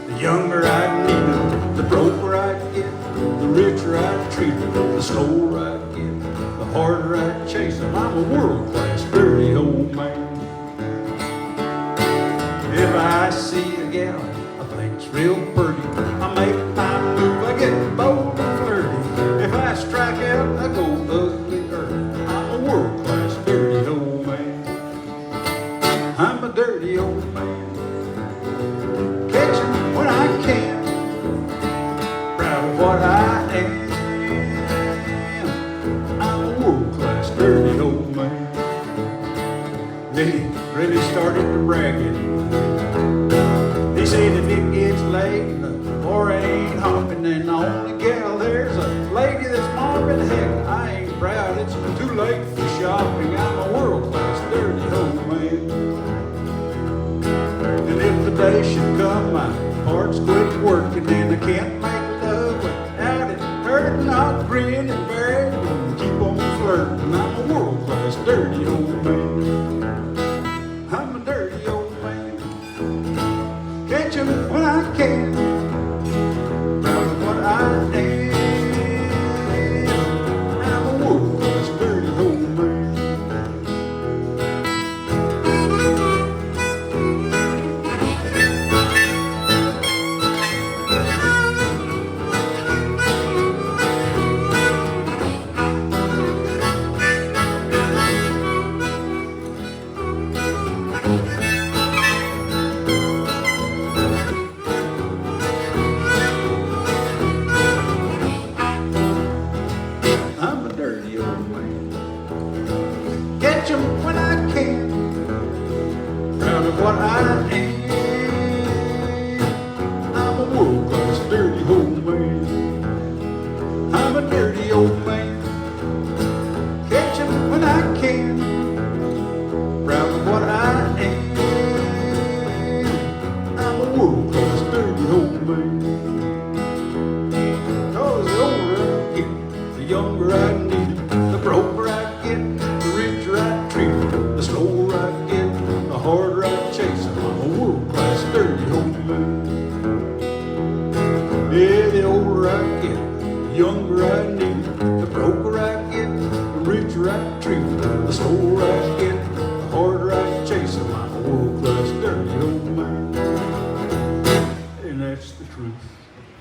Speaker 8: the younger I need her, the broker I get, the richer I treat her, the slower I get, the harder I chase her. I'm a world-class dirty old man. If I see a gal I think's real pretty, I make my move, I get bold and flirty. If I strike out, I go ugly early. I'm a world-class dirty old man. I'm a dirty old man. Catch 'em when I can. Proud of what I am. I'm a world-class dirty old man. Then he really started to brag it. He said if it gets late and the bar ain't hopping, then the only gal there's a lady that's mopping. Heck, I ain't proud, it's too late for shopping. I'm a world-class dirty old man. And if the day should come, my heart's quit working, and I can't make love without it hurting, I'll grin and bear it and keep on flirting. I'm a world-class dirty old man. I'm a dirty old man. Catch 'em when I can. Proud of what I am. I'm a world-class dirty old man. I'm a dirty old man. Catch 'em when I can. Proud of what I am. I'm a world-class dirty old man. I'm a dirty old man. Catch 'em when I can. Proud of what I am. I'm a world-class dirty old man. Cause the older I get, the younger I need it, the broker I get, the richer I treat it, the slower I get, the harder I chase it. I'm a world-class dirty old man. Yeah, the older I get, the younger I need it, the broker I get, the richer I treat it, the slower I get, the harder I chase it. I'm a world-class dirty old man. And that's the truth.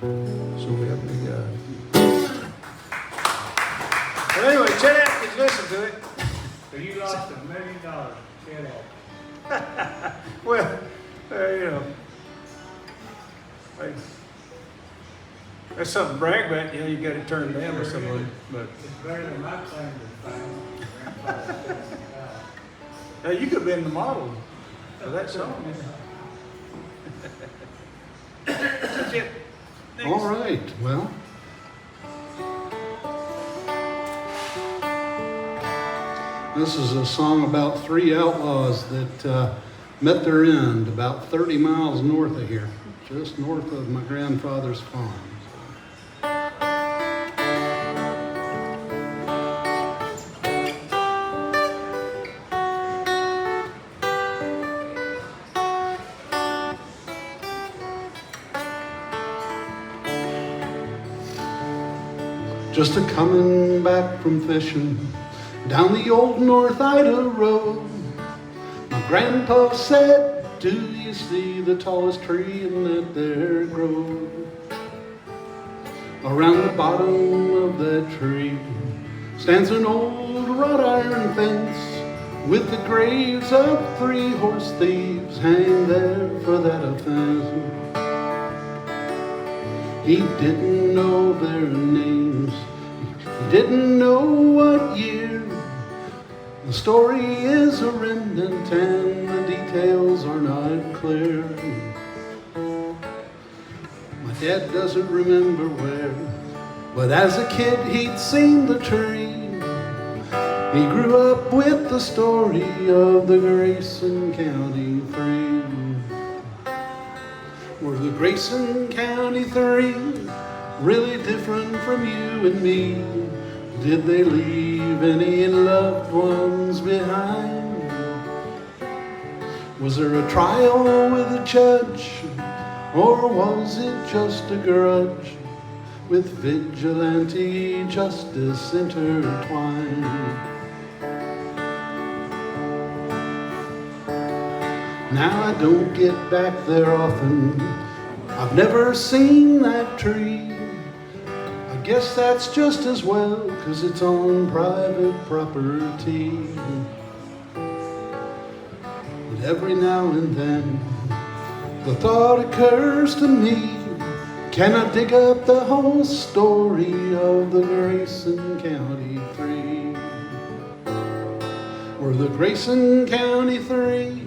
Speaker 8: So help me God. Well, anyway, Chad, did you listen to it?
Speaker 5: So you lost $1 million, get off.
Speaker 8: Well, you know, hey, that's something to brag about. You know, you got it turned down or something. But
Speaker 5: It's better than my claim to fame.
Speaker 8: you could have been the model for that song. That's it. Next.
Speaker 7: All right, well. This is a song about three outlaws that met their end about 30 miles north of here, just north of my grandfather's farm. Just a coming back from fishing down the old North Ida Road. My grandpa said, do you see the tallest tree in that there grove? Around the bottom of that tree stands an old wrought iron fence with the graves of 3 horse thieves hanging there for that offense. He didn't know their names, he didn't know what year. The story is a remnant and the details are not clear. My dad doesn't remember where, but as a kid he'd seen the tree. He grew up with the story of the Grayson County Three. Were the Grayson County Three really different from you and me? Did they leave any loved ones behind? Was there a trial with a judge, or was it just a grudge with vigilante justice intertwined? Now I don't get back there often, I've never seen that tree. I guess that's just as well, 'cause it's on private property. But every now and then the thought occurs to me, can I dig up the whole story of the Grayson County Three? Were the Grayson County Three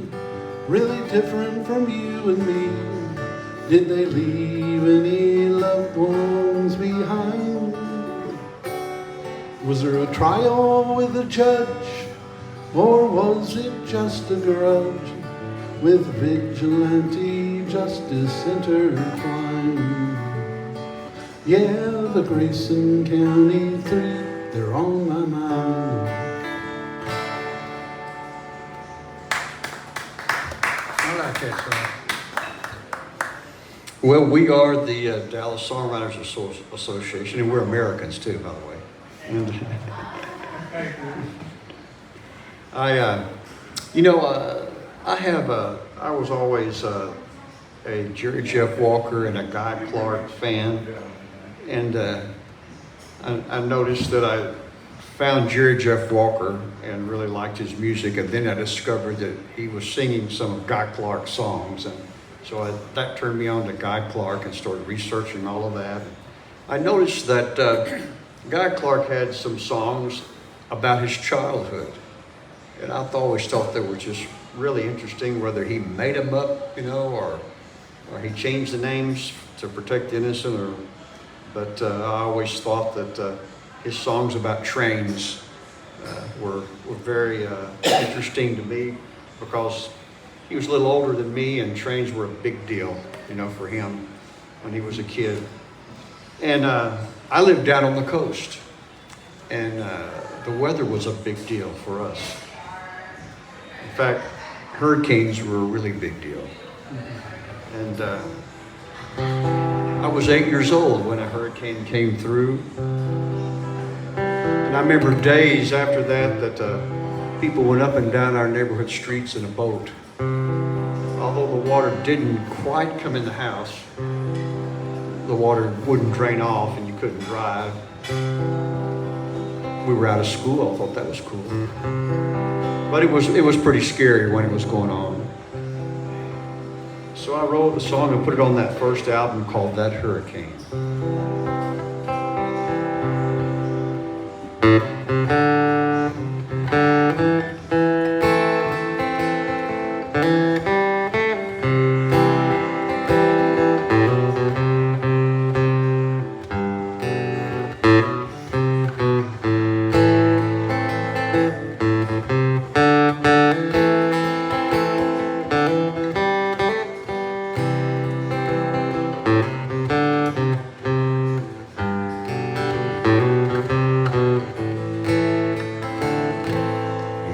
Speaker 7: really different from you and me? Did they leave any loved ones behind? Was there a trial with a judge, or was it just a grudge with vigilante justice intertwined? Yeah, the Grayson County Three, they're on my mind.
Speaker 8: I like that song.
Speaker 1: Well, we are the Dallas Songwriters Association, and we're Americans too, by the way. And I was always a Jerry Jeff Walker and a Guy Clark fan, and I noticed that I found Jerry Jeff Walker and really liked his music, and then I discovered that he was singing some of Guy Clark's songs, and so that turned me on to Guy Clark and started researching all of that. I noticed that Guy Clark had some songs about his childhood, and I always thought they were just really interesting, whether he made them up, or he changed the names to protect the innocent, but I always thought that his songs about trains were very interesting to me, because he was a little older than me, and trains were a big deal, for him when he was a kid. And I lived out on the coast, and the weather was a big deal for us. In fact, hurricanes were a really big deal. And I was 8 years old when a hurricane came through. And I remember days after that people went up and down our neighborhood streets in a boat. Although the water didn't quite come in the house, the water wouldn't drain off and you couldn't drive. We were out of school, I thought that was cool. But it was pretty scary when it was going on. So I wrote a song and put it on that first album called That Hurricane.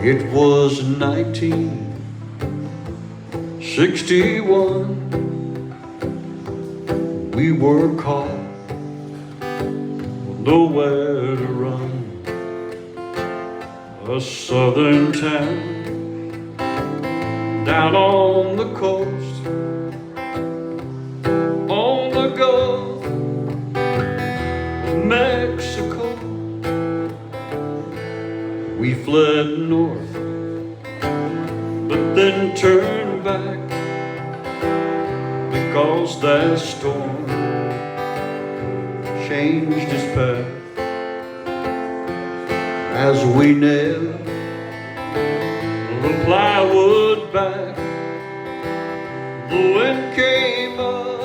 Speaker 1: It was 1961. We were caught with nowhere to run. A southern town down on the coast, on the Gulf of Mexico. We fled north, but then turned back because that storm changed its path. As we nailed the plywood back, the wind came up,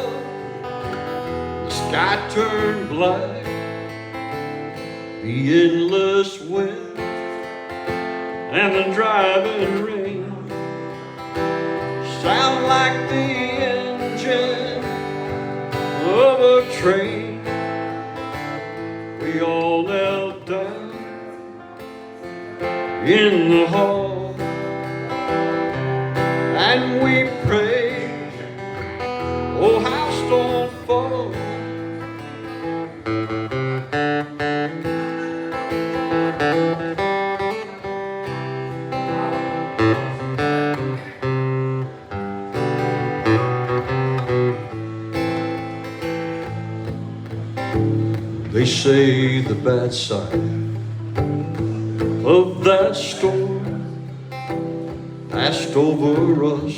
Speaker 1: the sky turned black. The endless wind and the driving rain sound like the engine of a train. We all knelt down in the hall and we prayed, oh house don't fall. They say the bad side of that storm passed over us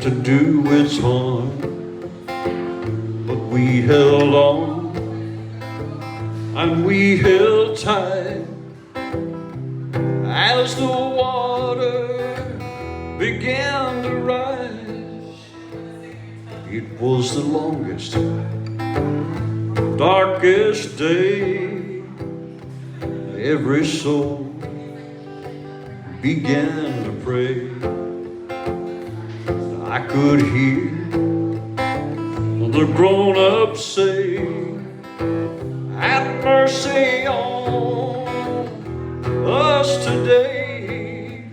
Speaker 1: to do its harm, but we held on and we held tight as the water began to rise. It was the longest, darkest day. Every soul began to pray. I could hear the grown-ups say, have mercy on us today.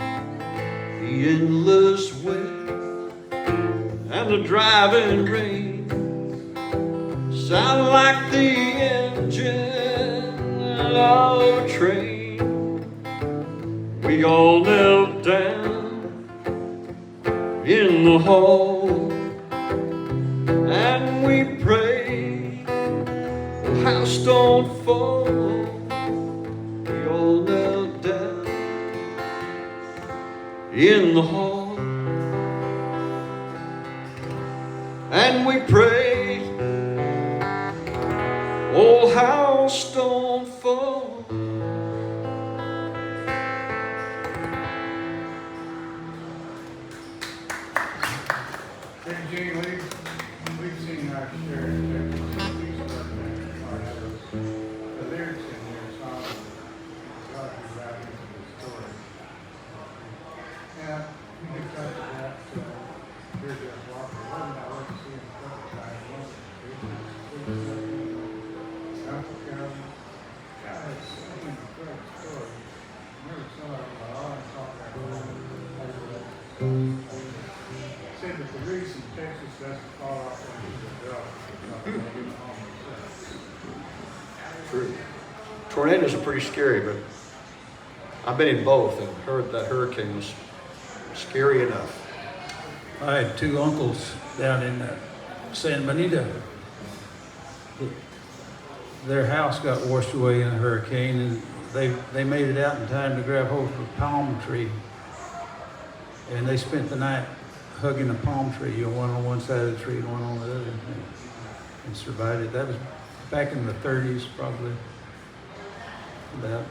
Speaker 1: The endless wind and the driving rain sound like the engine of a train. We all knelt down in the hall and we prayed, oh house don't fall. We all knelt down in the hall and we prayed, oh house don't fall.
Speaker 5: Gene, we've seen our share of technical the lyrics in your song, God is writing the story. Yeah, we can touch that, here's that Walker, I went to see him a couple times, Uncle Kevin, God is singing the great story. Never saw it, but all I saw that said that the reason Texas doesn't fall off into the drought is because they get home.
Speaker 1: True. Tornadoes are pretty scary, but I've been in both and heard that hurricane was scary enough.
Speaker 8: I had two uncles down in San Benito. Their house got washed away in a hurricane, and they made it out in time to grab hold of a palm tree. And they spent the night hugging a palm tree, one on one side of the tree and one on the other, and survived it. That was back in the 30s, probably. About.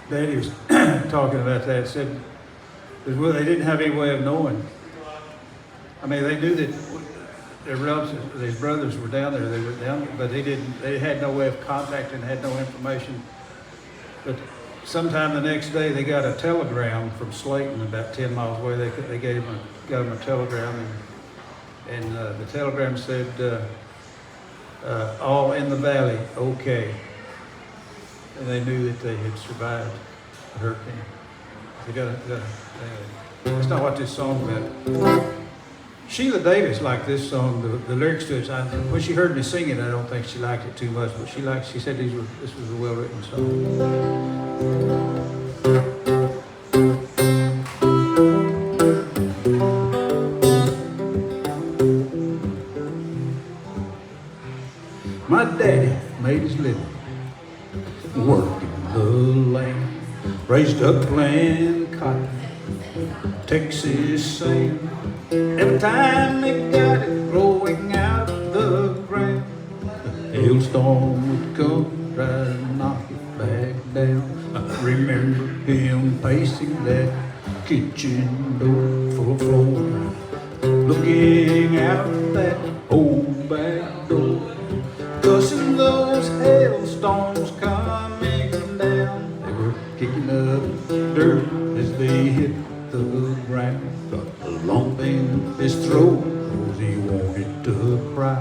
Speaker 8: Daddy was talking about that. Said, well, they didn't have any way of knowing. I mean, they knew that their relatives, their brothers were down there. They were down, but they didn't. They had no way of contacting, had no information. But sometime the next day, they got a telegram from Slayton, about 10 miles away. They got them a telegram, and the telegram said, "All in the valley, okay." And they knew that they had survived. hurricane. That's not what this song's about. Sheila Davis liked this song, the lyrics to it. When she heard me sing it, I don't think she liked it too much, but she said this was a well-written song. My daddy made his living working the land, raised up planting cotton, Texas sand. Every time they got it growing out of the ground, a hailstorm would come, try to knock it back down. I remember him pacing that kitchen door full of floor, looking out that old back door, cussing those hailstorms coming down. They were kicking up dirt as they hit the ground. Got a lump in his throat, cause he wanted to cry.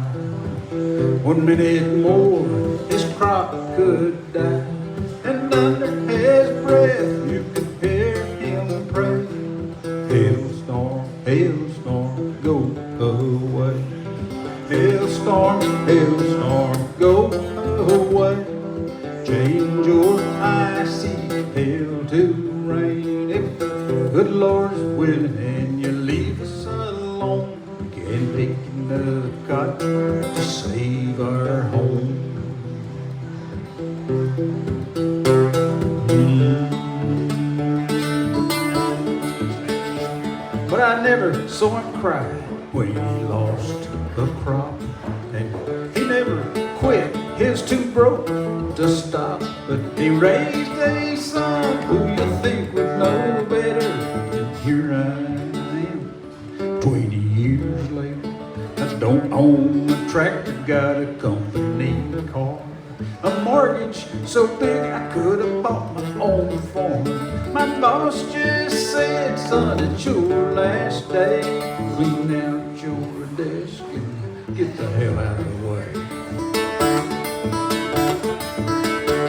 Speaker 8: 1 minute more, his crop could die, and under his breath you could hear him pray, hailstorm, hailstorm, go away. Hailstorm, hailstorm, go away. Change your icy hail to rain. If the good Lord's willing and you leave us alone, we can pick another cotton to save our home. But I never saw him cry when he lost a crop, and he never quit. His too broke to stop, but he raised a son who you think would know better. And here I am, 20 years later. I don't own a tractor, got a company car, a mortgage so big I could have bought my own farm. My boss just said, son, it's your last day. Clean out your desk and get the hell out of the way.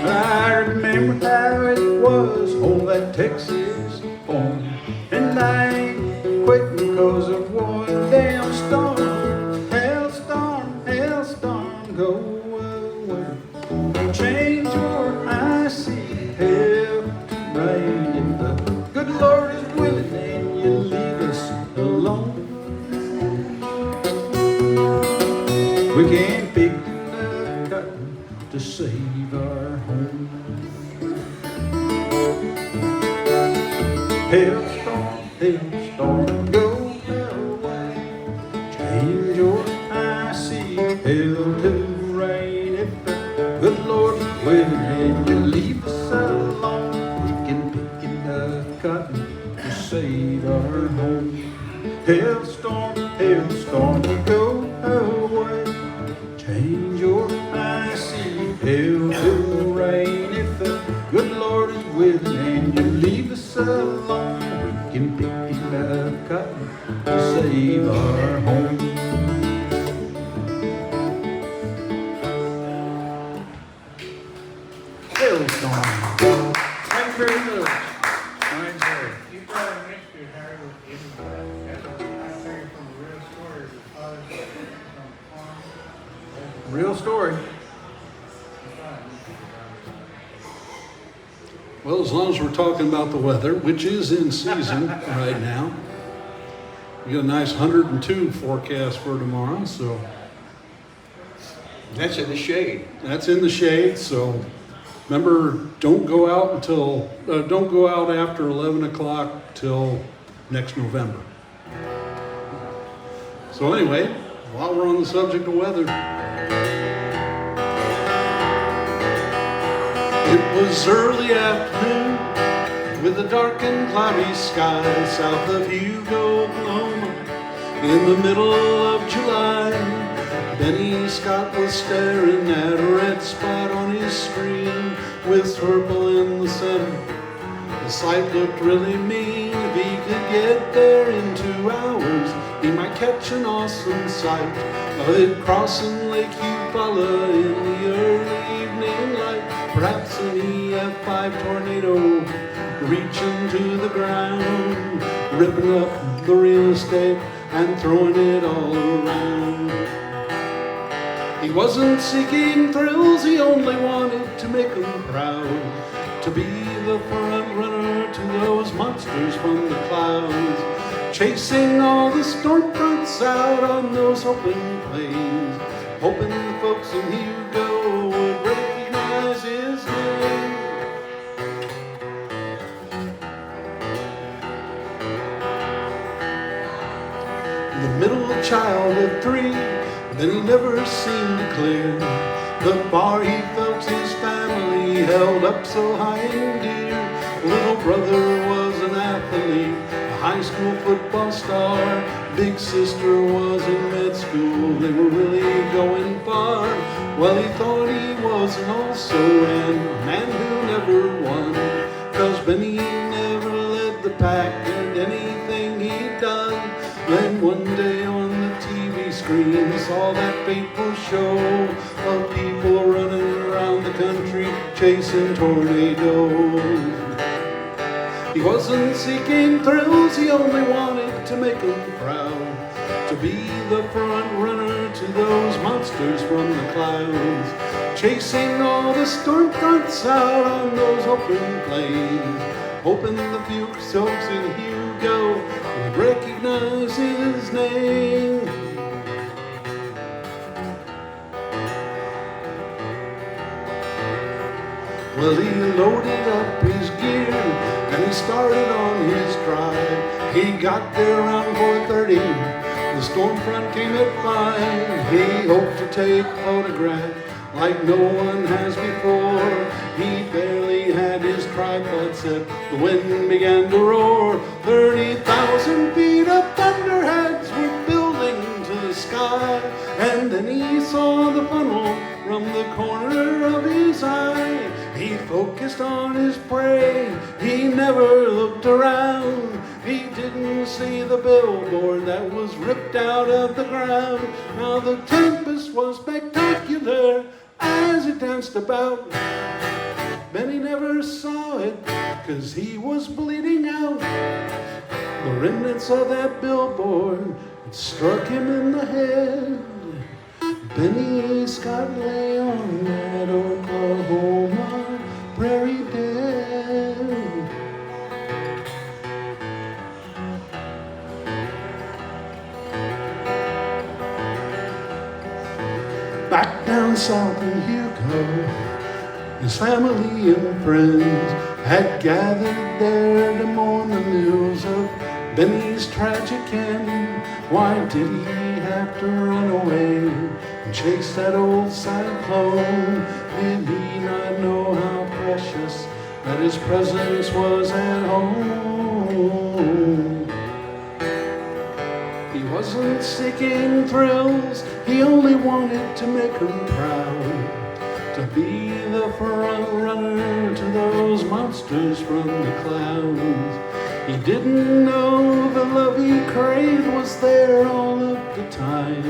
Speaker 8: I remember how it was on that Texas farm, and I ain't quitting cause of one damn storm. Hailstorm, hailstorm, go away. Change your icy hail to rain. If the good Lord is willing and you leave us alone, we can pick enough cotton to save our home. Hailstorm, hailstorm, go away. Change your icy hail to rain. If the good Lord is willing and you leave us alone, we can pick enough cotton to save our home. Hailstorm, hailstorm, go away. Change your icy hail to rain. If the good Lord is willing and you leave us alone, we can pick enough cotton to save our home. Hailstorm. Thank you very much. Mine's there.
Speaker 5: You probably mixed it, Harry, with you. That's I figured from a real story. His father was on the farm.
Speaker 8: Real story.
Speaker 7: Well, as long as we're talking about the weather, which is in season right now, we got a nice 102 forecast for tomorrow, so
Speaker 1: That's in the shade.
Speaker 7: that's in the shade. So remember, don't go out after 11 o'clock till next November. So anyway, while we're on the subject of weather, it was early afternoon with a dark and cloudy sky south of Hugo, Oklahoma. In the middle of July, Benny Scott was staring at a red spot on his screen with purple in the center. The sight looked really mean. If he could get there in 2 hours, he might catch an awesome sight of it crossing Lake Eufaula in the early evening light. Perhaps an EF5 tornado reaching to the ground, ripping up the real estate and throwing it all around. He wasn't seeking thrills, he only wanted to make them proud, to be the front runner to those monsters from the clouds, chasing all the storm fronts out on those open plains, hoping the folks in Hugo would recognize his name. The middle child of 3, then he never seemed to clear the bar he felt his family held up so high and dear. Little brother was an athlete, a high school football star. Big sister was in med school, they were really going far. Well, he thought he was an also ran, a man who never won, 'cause Benny never led the pack in anything he'd done. Then one day on the TV screen he saw that fateful show of people running around the country chasing tornadoes. He wasn't seeking thrills, he only wanted to make them proud, to be the front runner to those monsters from the clouds, chasing all the storm fronts out on those open plains, hoping the few folks in Hugo would recognize his name. Well, he loaded up his gear and he started on his drive. He got there around 4:30, the storm front came at 5. He hoped to take a photograph like no one has before. He barely had his tripod set, the wind began to roar. 30,000 feet of thunderheads were building to the sky, and then he saw the funnel from the corner of his eye. He focused on his prey, he never looked around. He didn't see the billboard that was ripped out of the ground. Now the tempest was spectacular as it danced about. Benny never saw it, 'cause he was bleeding out. The remnants of that billboard had struck him in the head. Benny Scott lay on that Oklahoma prairie dead. Back down south in Hugo, his family and friends had gathered there to mourn the news of Benny's tragic end. Why did he have to run away and chase that old cyclone? Did he not know how precious that his presence was at home? He wasn't seeking thrills, he only wanted to make him proud, to be the front runner to those monsters from the clouds. He didn't know the love he craved was there all of the time.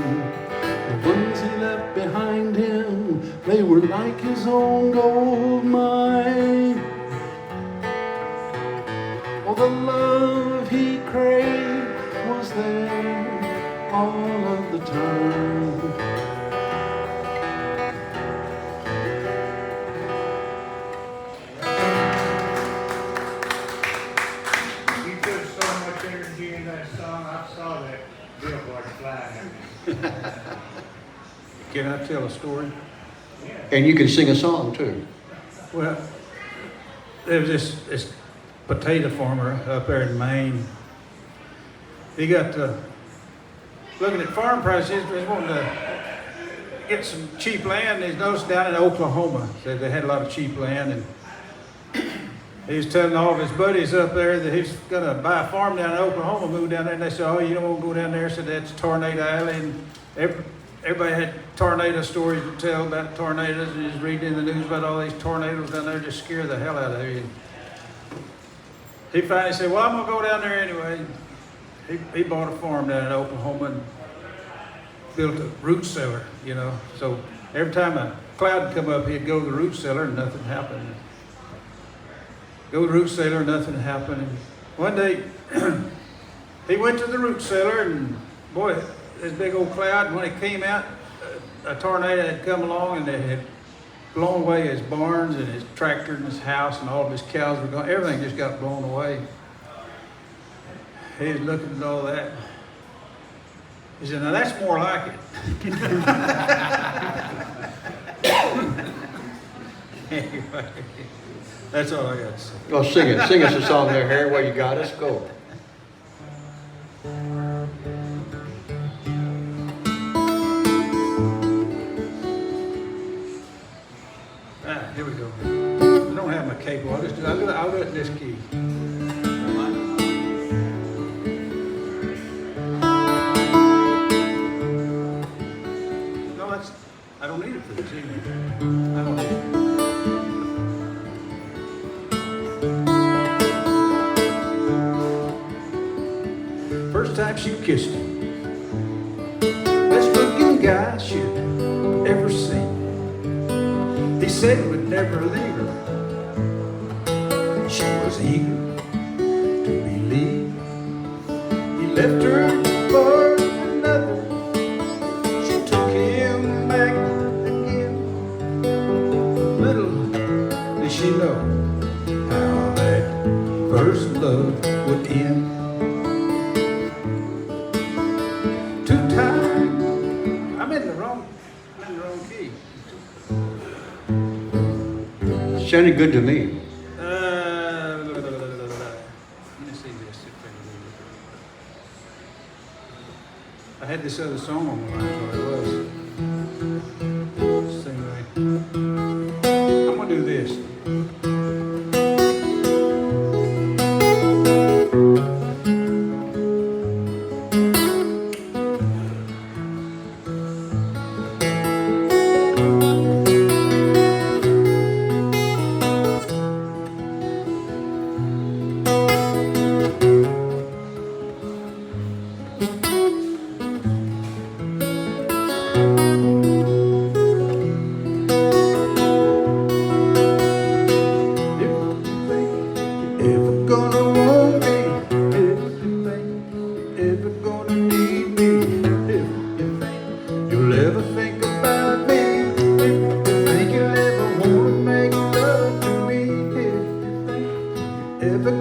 Speaker 7: The ones he left behind him, they were like his own gold mine. Oh, the love he craved was there all of the time.
Speaker 5: You put so much energy in that song, I saw that billboard flying.
Speaker 8: Can I tell a story?
Speaker 1: And you can sing a song too.
Speaker 8: Well, there was this potato farmer up there in Maine. He got looking at farm prices. He was wanting to get some cheap land. He's noticed down in Oklahoma that they had a lot of cheap land, and he was telling all of his buddies up there that he's gonna buy a farm down in Oklahoma, move down there. And they said, "Oh, you don't want to go down there." So that's Tornado Alley, and everybody had tornado stories to tell about tornadoes, and he's reading in the news about all these tornadoes down there, just scare the hell out of you. He finally said, "Well, I'm gonna go down there anyway." He bought a farm down in Oklahoma and built a root cellar, you know. So every time a cloud would come up, he'd go to the root cellar and nothing happened. go to the root cellar, nothing happened. And one day, he went to the root cellar, and boy, this big old cloud, when it came out, a tornado had come along and it had blown away his barns and his tractor and his house, and all of his cows were gone. Everything just got blown away. He was looking at all that. He said, now that's more like it. Anyway, that's all I got to say.
Speaker 1: Oh, sing it. Sing us a song there, Harry, while you got us. Go.
Speaker 8: Here we go. I don't have my capo. I'll do it in this key. No, I don't need it for this either. I don't need it. First time she kissed him, best looking guy she'd ever seen. He said he would never leave her. She was eager to believe. He left her for another. She took him back again. Little did she know how that first love would end. Two times, I'm in the wrong key.
Speaker 1: Sounded good to me.
Speaker 8: Let me see this. I had this other song on my mind, so it was. Sing right. I'm gonna do this.
Speaker 2: Ever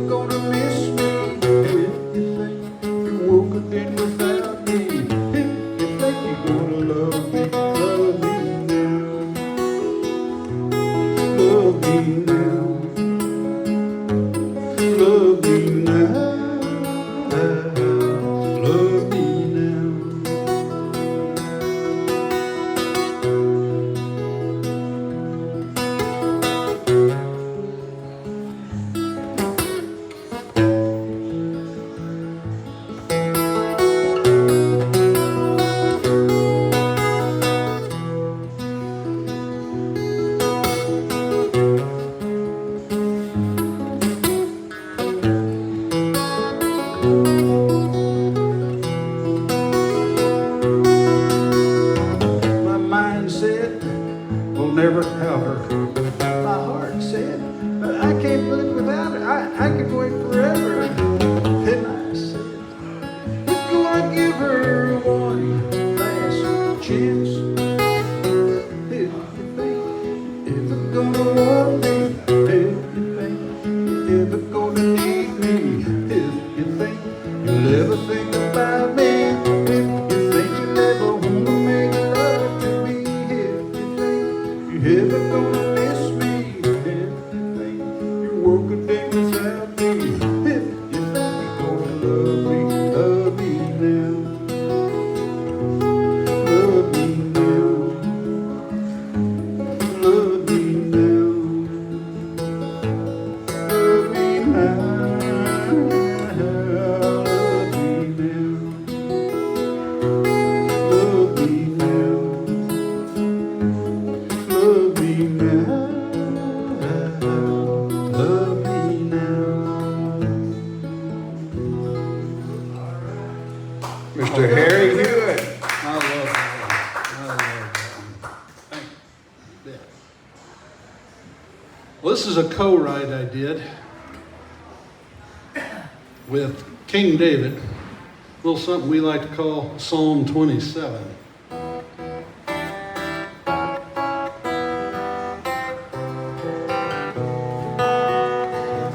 Speaker 2: gonna miss me?
Speaker 3: work a day without me. If you love me, gonna love me now. Love me now. Love me now. Love me now. Love me now. Love me now. Love me now. Love me now. Mr. Harry Hewlett.
Speaker 7: I love that one. I love that one. Thank you. Yeah. Well, this is a co-write I did with King David. A little something we like to call Psalm 27.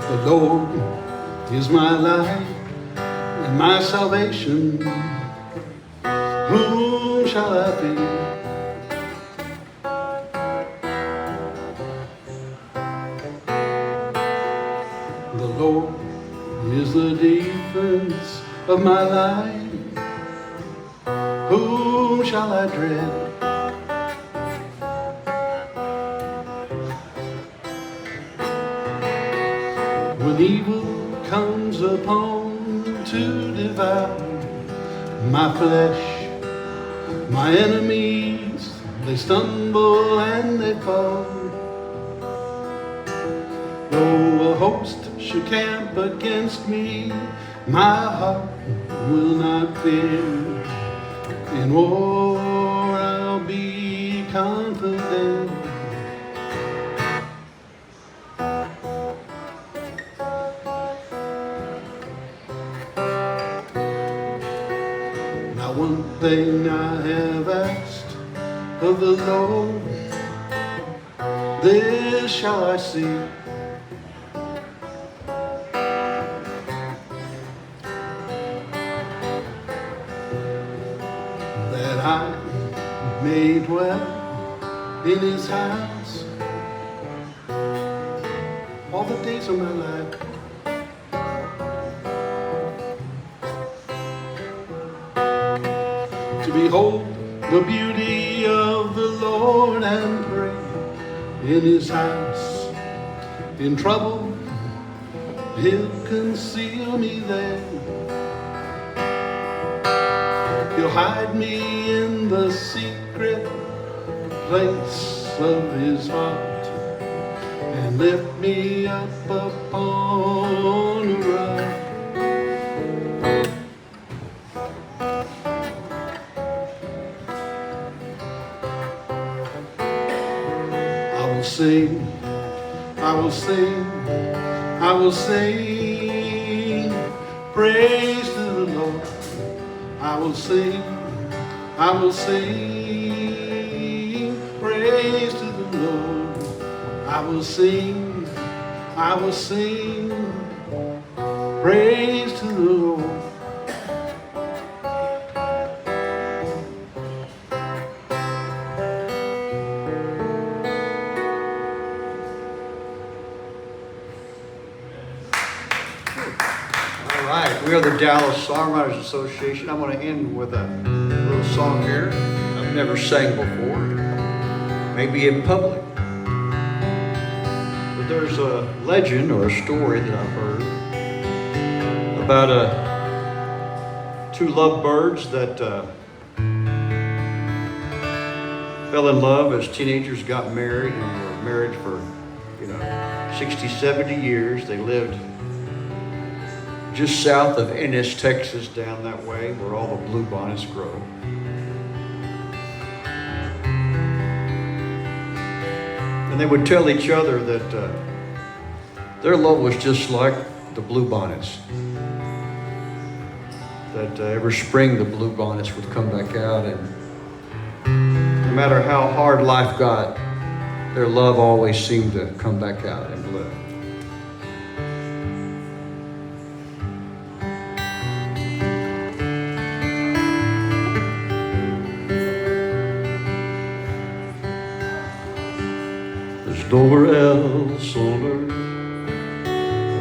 Speaker 7: The Lord is my light and my salvation. Whom shall I fear? The Lord is the defense of my life. Whom shall I dread? When evil comes upon to devour my flesh, my enemies, they stumble and they fall. Though a host should camp against me, my heart will not fear. In war I'll be confident. Now one thing I have asked of the Lord, this shall I seek, that I may dwell in his house all the days of my life. To behold the beauty of the Lord and pray in his house. In trouble, he'll conceal me there. He'll hide me in the secret place of his heart and lift me up upon a rock. I will sing, I will sing, I will sing praise to the Lord. I will sing, I will sing praise to the Lord. I will sing, I will sing praise to the Lord.
Speaker 1: All right, we are the Dallas Songwriters Association. I'm going to end with a little song here I've never sang before, maybe in public. But there's a legend or a story that I've heard about two lovebirds that fell in love as teenagers, got married, and were married for 60, 70 years. They lived just south of Ennis, Texas, down that way where all the bluebonnets grow. And they would tell each other that their love was just like the bluebonnets. That every spring the bluebonnets would come back out, and no matter how hard life got, their love always seemed to come back out and bloom. There's nowhere else on earth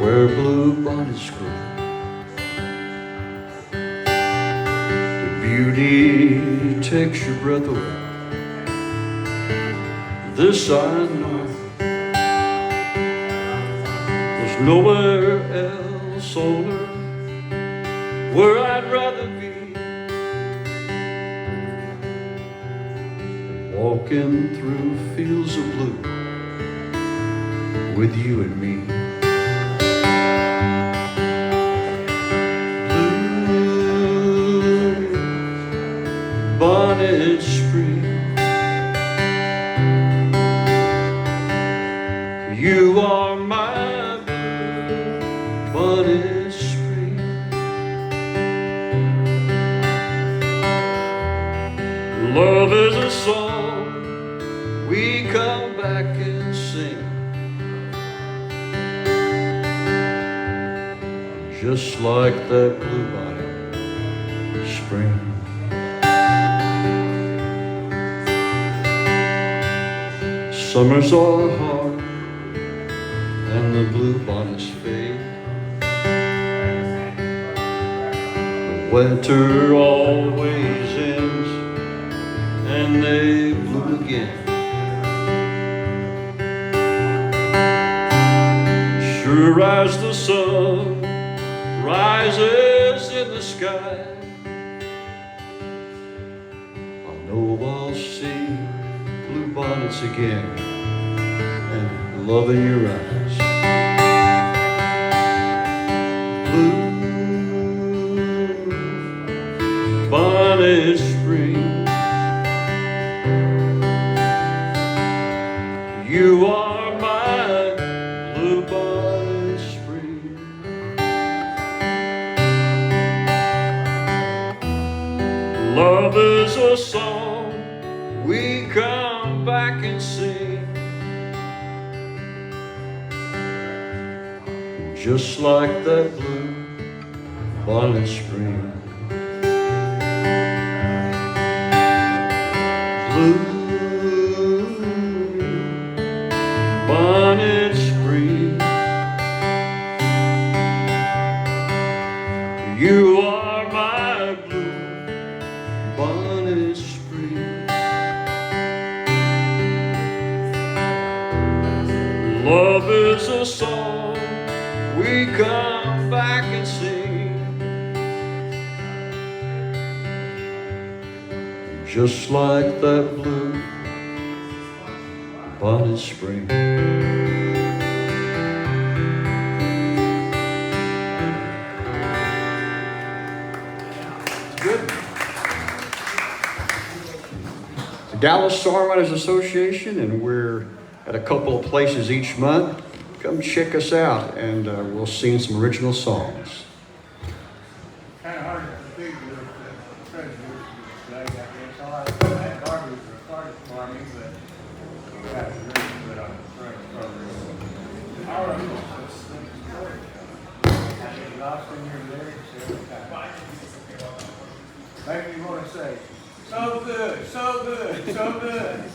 Speaker 1: where blue bonnets grow. The beauty takes your breath away. This I know, there's nowhere else on earth where I'd rather be. Walking through fields of blue with you and me. Blue bonnet spring, you are my blue bonnet spring. Love is a song we come back and sing, just like that blue bonnet spring. Summers are hard and the blue bonnets fade. The winter always ends and they bloom again. Sure as the sun rises in the sky, I know I'll see blue bonnets again and love in your eyes. Blue bonnet spring, you are my blue bonnet spring. Love is a song we come back and sing, just like that blue bonnet spring. Blue bonnet spring, you are my blue bonnet spring. Love is a song we come back and sing, just like that blue bonnet spring.
Speaker 8: Good.
Speaker 1: The Dallas Songwriters Association, and we're at a couple of places each month. Come check us out, and we'll sing some original songs.
Speaker 5: Kind of hard to figure the president today, I guess. All that garbage recorded for me, but we got to really put on the French program. All right, let's get lost in your lyrics every time. Maybe you want to say, so good, so good, so good.